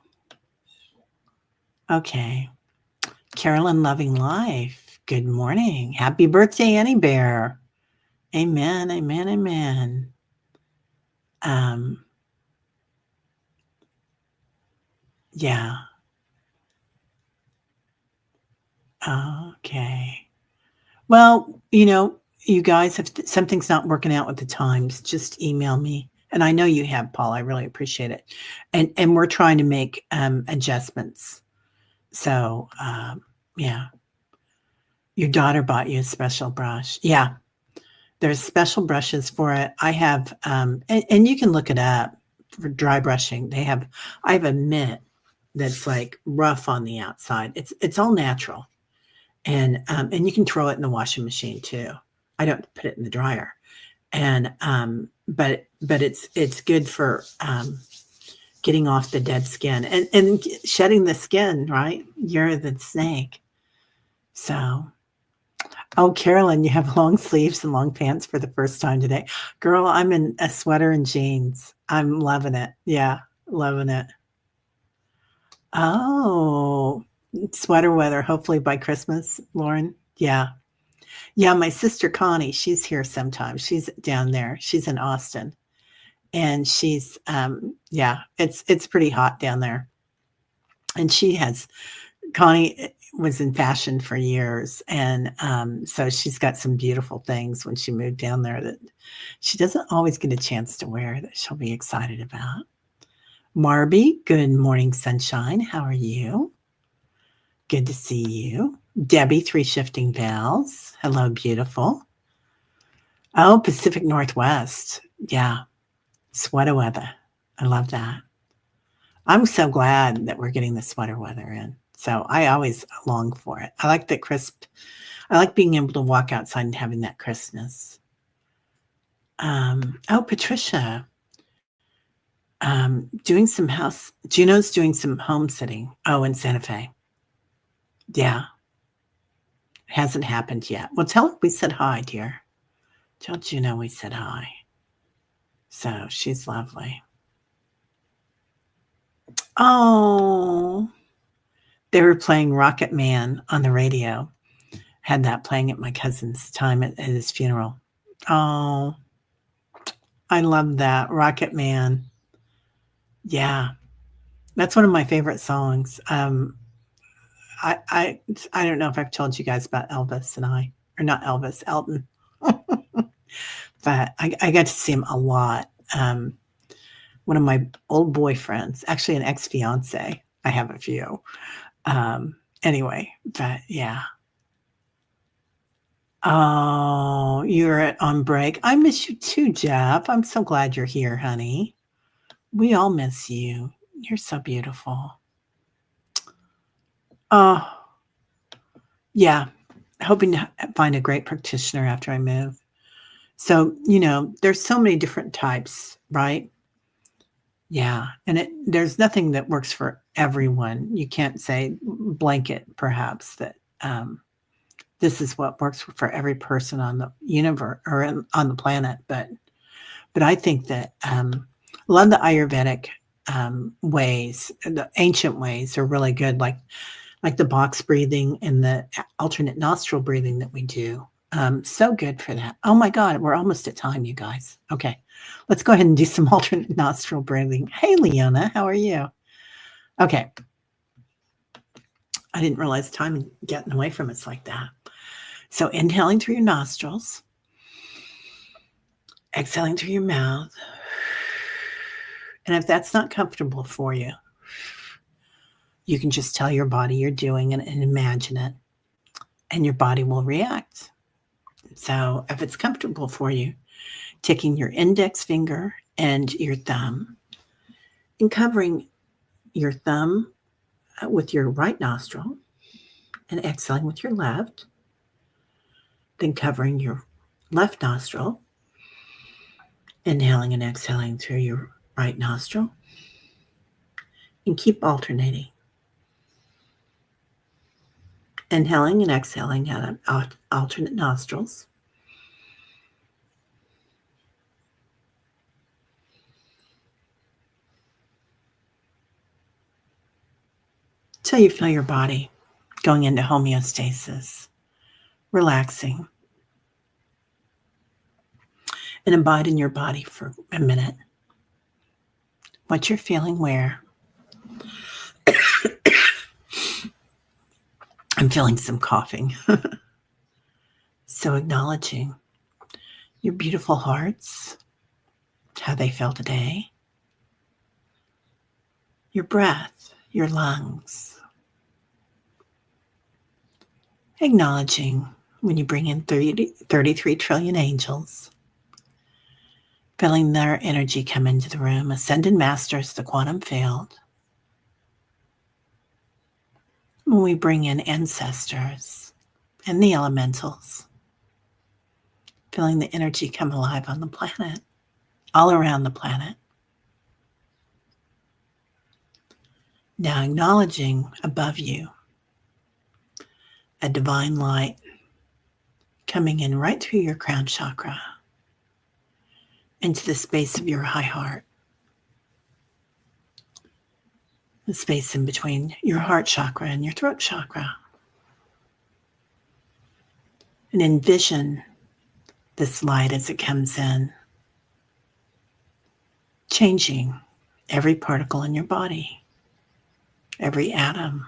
okay. Carolyn Loving Life. Good morning. Happy birthday, Annie Bear. Amen, amen, amen. Yeah. Okay. Well, you guys, if something's not working out with the times, just email me. And I know you have, Paul. I really appreciate it. And we're trying to make adjustments. So, yeah. Your daughter bought you a special brush. Yeah. There's special brushes for it. I have, and you can look it up for dry brushing. I have a mitt that's like rough on the outside. It's all natural. And you can throw it in the washing machine too. I don't put it in the dryer. And, but it's good for, getting off the dead skin and shedding the skin, right? You're the snake. So, oh, Carolyn, you have long sleeves and long pants for the first time today. Girl, I'm in a sweater and jeans. I'm loving it. Yeah, loving it. Oh, sweater weather, hopefully by Christmas, Lauren. Yeah. Yeah, my sister Connie, she's here sometimes. She's down there. She's in Austin. and she's, yeah, it's pretty hot down there. And she has Connie was in fashion for years, and, so she's got some beautiful things when she moved down there that she doesn't always get a chance to wear that she'll be excited about. Marby, good morning, sunshine. How are you? Good to see you. Debbie, Three Shifting Bells. Hello, beautiful. Oh, Pacific Northwest. Yeah, sweater weather. I love that. I'm so glad that we're getting the sweater weather in. So I always long for it. I like the crisp. I like being able to walk outside and having that crispness. Oh, Patricia, doing some house. Juno's doing some home sitting. Oh, in Santa Fe. Yeah, hasn't happened yet. Well, tell her we said hi, dear. Tell Juno we said hi. So she's lovely. Oh, they were playing Rocket Man on the radio. Had that playing at my cousin's time at his funeral. Oh, I love that. Rocket Man. Yeah. That's one of my favorite songs. I I I don't know if I've told you guys about Elvis and I, or not Elvis, Elton. But I got to see him a lot. One of my old boyfriends, actually an ex-fiance. I have a few. Anyway, but yeah. Oh, you're on break. I miss you too, Jeff. I'm so glad you're here, honey. We all miss you. You're so beautiful. Oh, yeah. Hoping to find a great practitioner after I move. So, there's so many different types, right? Yeah. And there's nothing that works for everyone. You can't say blanket, perhaps, that this is what works for every person on the universe or on the planet. But I think that a lot of the Ayurvedic ways, the ancient ways, are really good, like the box breathing and the alternate nostril breathing that we do. So good for that. Oh my God, we're almost at time, you guys. Okay, let's go ahead and do some alternate nostril breathing. Hey, Leona, how are you? Okay. I didn't realize time getting away from us like that. So inhaling through your nostrils, exhaling through your mouth. And if that's not comfortable for you, you can just tell your body you're doing it and imagine it, and your body will react. So if it's comfortable for you, taking your index finger and your thumb and covering your thumb with your right nostril and exhaling with your left, then covering your left nostril, inhaling and exhaling through your right nostril, and keep alternating. Inhaling and exhaling out of alternate nostrils. Till you feel your body going into homeostasis, relaxing. And abide in your body for a minute. What you're feeling where. I'm feeling some coughing. So acknowledging your beautiful hearts, how they feel today, your breath, your lungs. Acknowledging when you bring in 33 trillion angels, feeling their energy come into the room, ascended masters, the quantum field. When we bring in ancestors and the elementals, feeling the energy come alive on the planet, all around the planet. Now acknowledging above you a divine light coming in right through your crown chakra into the space of your high heart, the space in between your heart chakra and your throat chakra. And envision this light as it comes in, changing every particle in your body, every atom.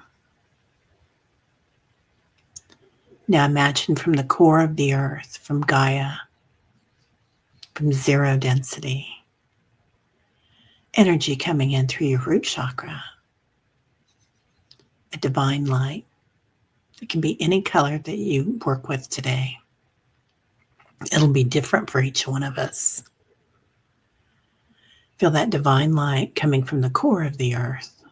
Now imagine from the core of the earth, from Gaia, from zero density, energy coming in through your root chakra, a divine light. It can be any color that you work with today. It'll be different for each one of us. Feel that divine light coming from the core of the earth,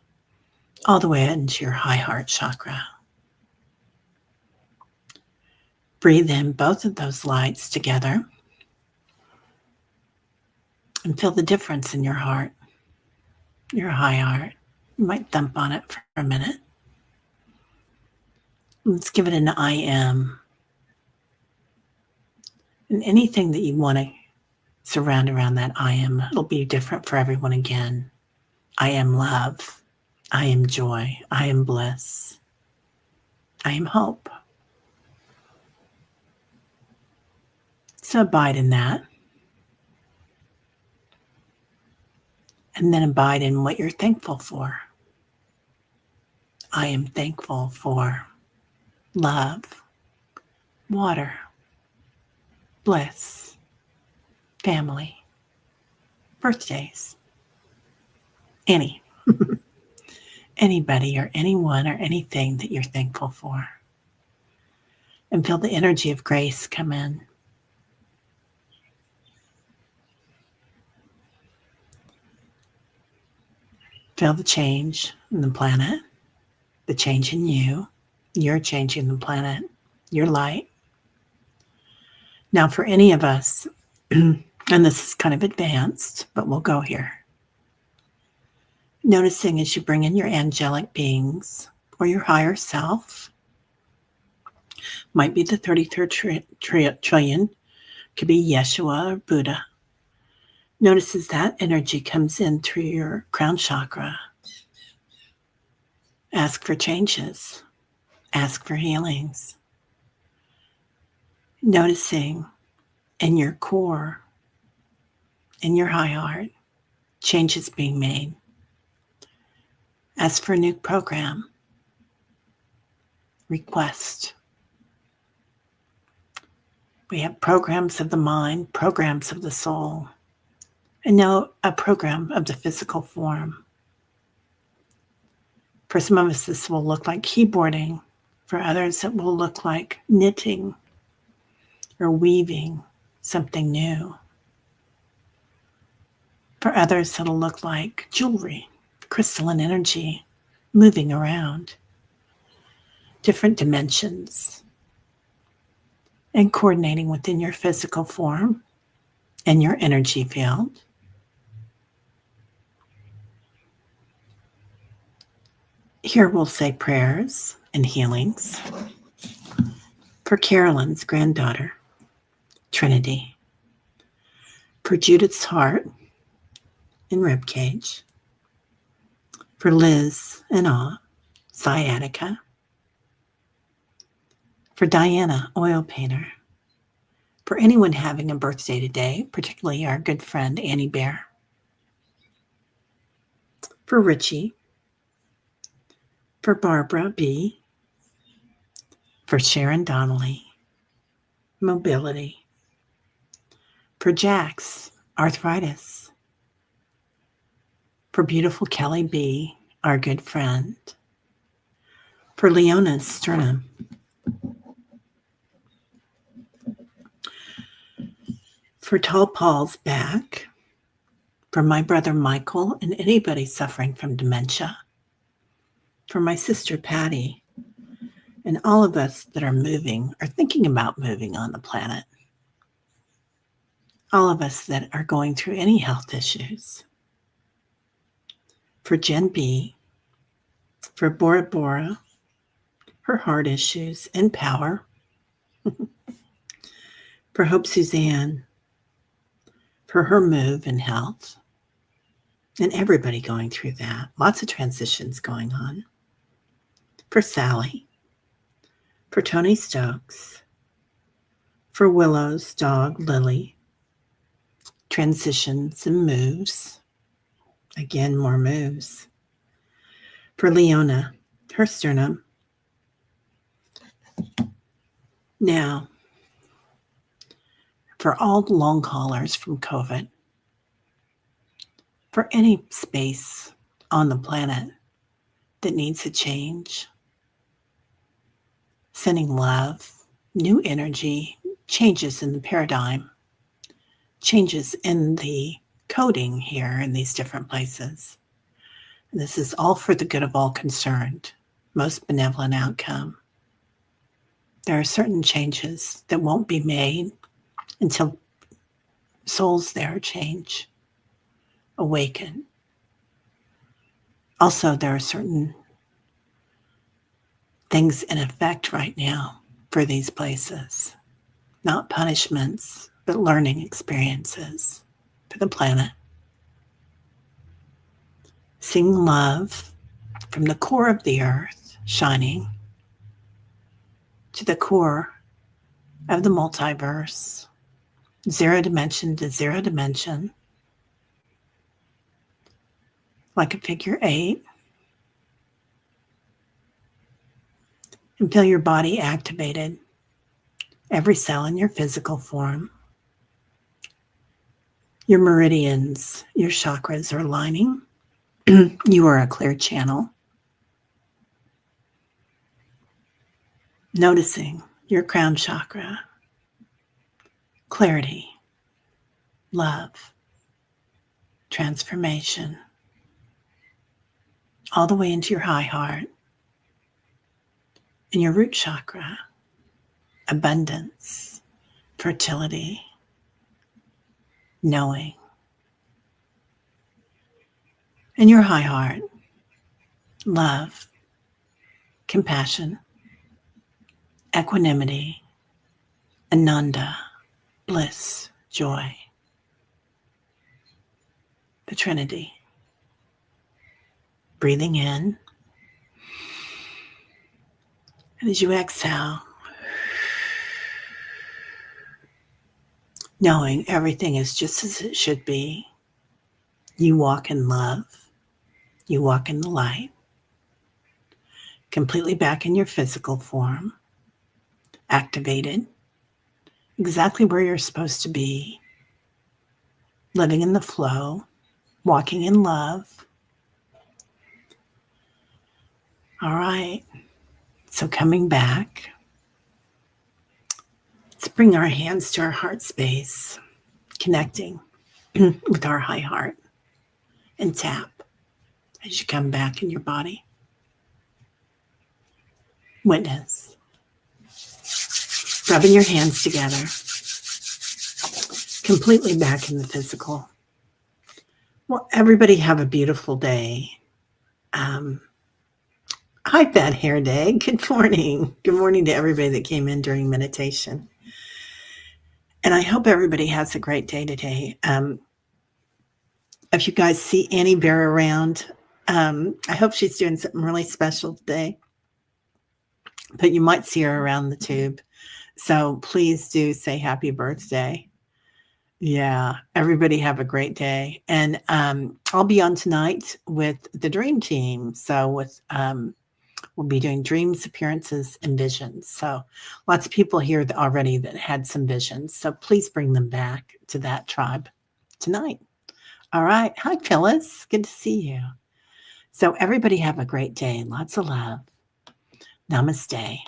all the way into your high heart chakra. Breathe in both of those lights together and feel the difference in your heart, your high heart. You might thump on it for a minute. Let's give it an I am. And anything that you want to surround around that I am, it'll be different for everyone again. I am love. I am joy. I am bliss. I am hope. So abide in that. And then abide in what you're thankful for. I am thankful for love, water, bliss, family, birthdays, anybody or anyone or anything that you're thankful for. And feel the energy of grace come in. Feel the change in the planet, the change in you. You're changing the planet, your light. Now for any of us, and this is kind of advanced, but we'll go here. Noticing as you bring in your angelic beings or your higher self, might be the 33rd trillion, could be Yeshua or Buddha. Notices that energy comes in through your crown chakra. Ask for changes. Ask for healings. Noticing in your core, in your high heart, changes being made. Ask for a new program. Request. We have programs of the mind, programs of the soul, and now a program of the physical form. For some of us, this will look like keyboarding. For others, it will look like knitting or weaving something new. For others, it'll look like jewelry, crystalline energy, moving around, different dimensions, and coordinating within your physical form and your energy field. Here we'll say prayers and healings for Carolyn's granddaughter, Trinity, for Judith's heart and ribcage, for Liz and sciatica, for Diana, oil painter, for anyone having a birthday today, particularly our good friend Annie Bear, for Richie, for Barbara B., for Sharon Donnelly, mobility, for Jax, arthritis, for beautiful Kelly B., our good friend, for Leona's sternum, for Tall Paul's back, for my brother Michael and anybody suffering from dementia, for my sister Patty, and all of us that are moving or thinking about moving on the planet, all of us that are going through any health issues, for Jen B., for Bora Bora, her heart issues and power, for Hope Suzanne, for her move and health, and everybody going through that. Lots of transitions going on. For Sally, for Tony Stokes, for Willow's dog, Lily, transitions and moves, Again, more moves. For Leona, her sternum. Now, for all the long haulers from COVID, for any space on the planet that needs a change, sending love, new energy, changes in the paradigm, changes in the coding here in these different places. And this is all for the good of all concerned, most benevolent outcome. There are certain changes that won't be made until souls there change, awaken. Also, there are certain things in effect right now for these places, not punishments, but learning experiences for the planet. Seeing love from the core of the earth shining to the core of the multiverse, zero dimension to zero dimension, like a figure 8. And feel your body activated, every cell in your physical form. Your meridians, your chakras are aligning. You are a clear channel. Noticing your crown chakra, clarity, love, transformation, all the way into your high heart and your root chakra, abundance, fertility, knowing. In your high heart, love, compassion, equanimity, ananda, bliss, joy, the Trinity. Breathing in, and as you exhale, knowing everything is just as it should be. You walk in love. You walk in the light. Completely back in your physical form. Activated. Exactly where you're supposed to be. Living in the flow. Walking in love. All right. So coming back. Let's bring our hands to our heart space. Connecting with our high heart. And tap as you come back in your body. Witness. Rubbing your hands together. Completely back in the physical. Well, everybody have a beautiful day. Hi, Bad Hair Day. Good morning. Good morning to everybody that came in during meditation. And I hope everybody has a great day today. If you guys see Annie Bear around, I hope she's doing something really special today. But you might see her around the tube. So please do say happy birthday. Yeah, everybody have a great day. And I'll be on tonight with the Dream Team. So we'll be doing dreams, appearances, and visions. So lots of people here already that had some visions. So please bring them back to that tribe tonight. All right. Hi, Phyllis. Good to see you. So everybody have a great day. Lots of love. Namaste.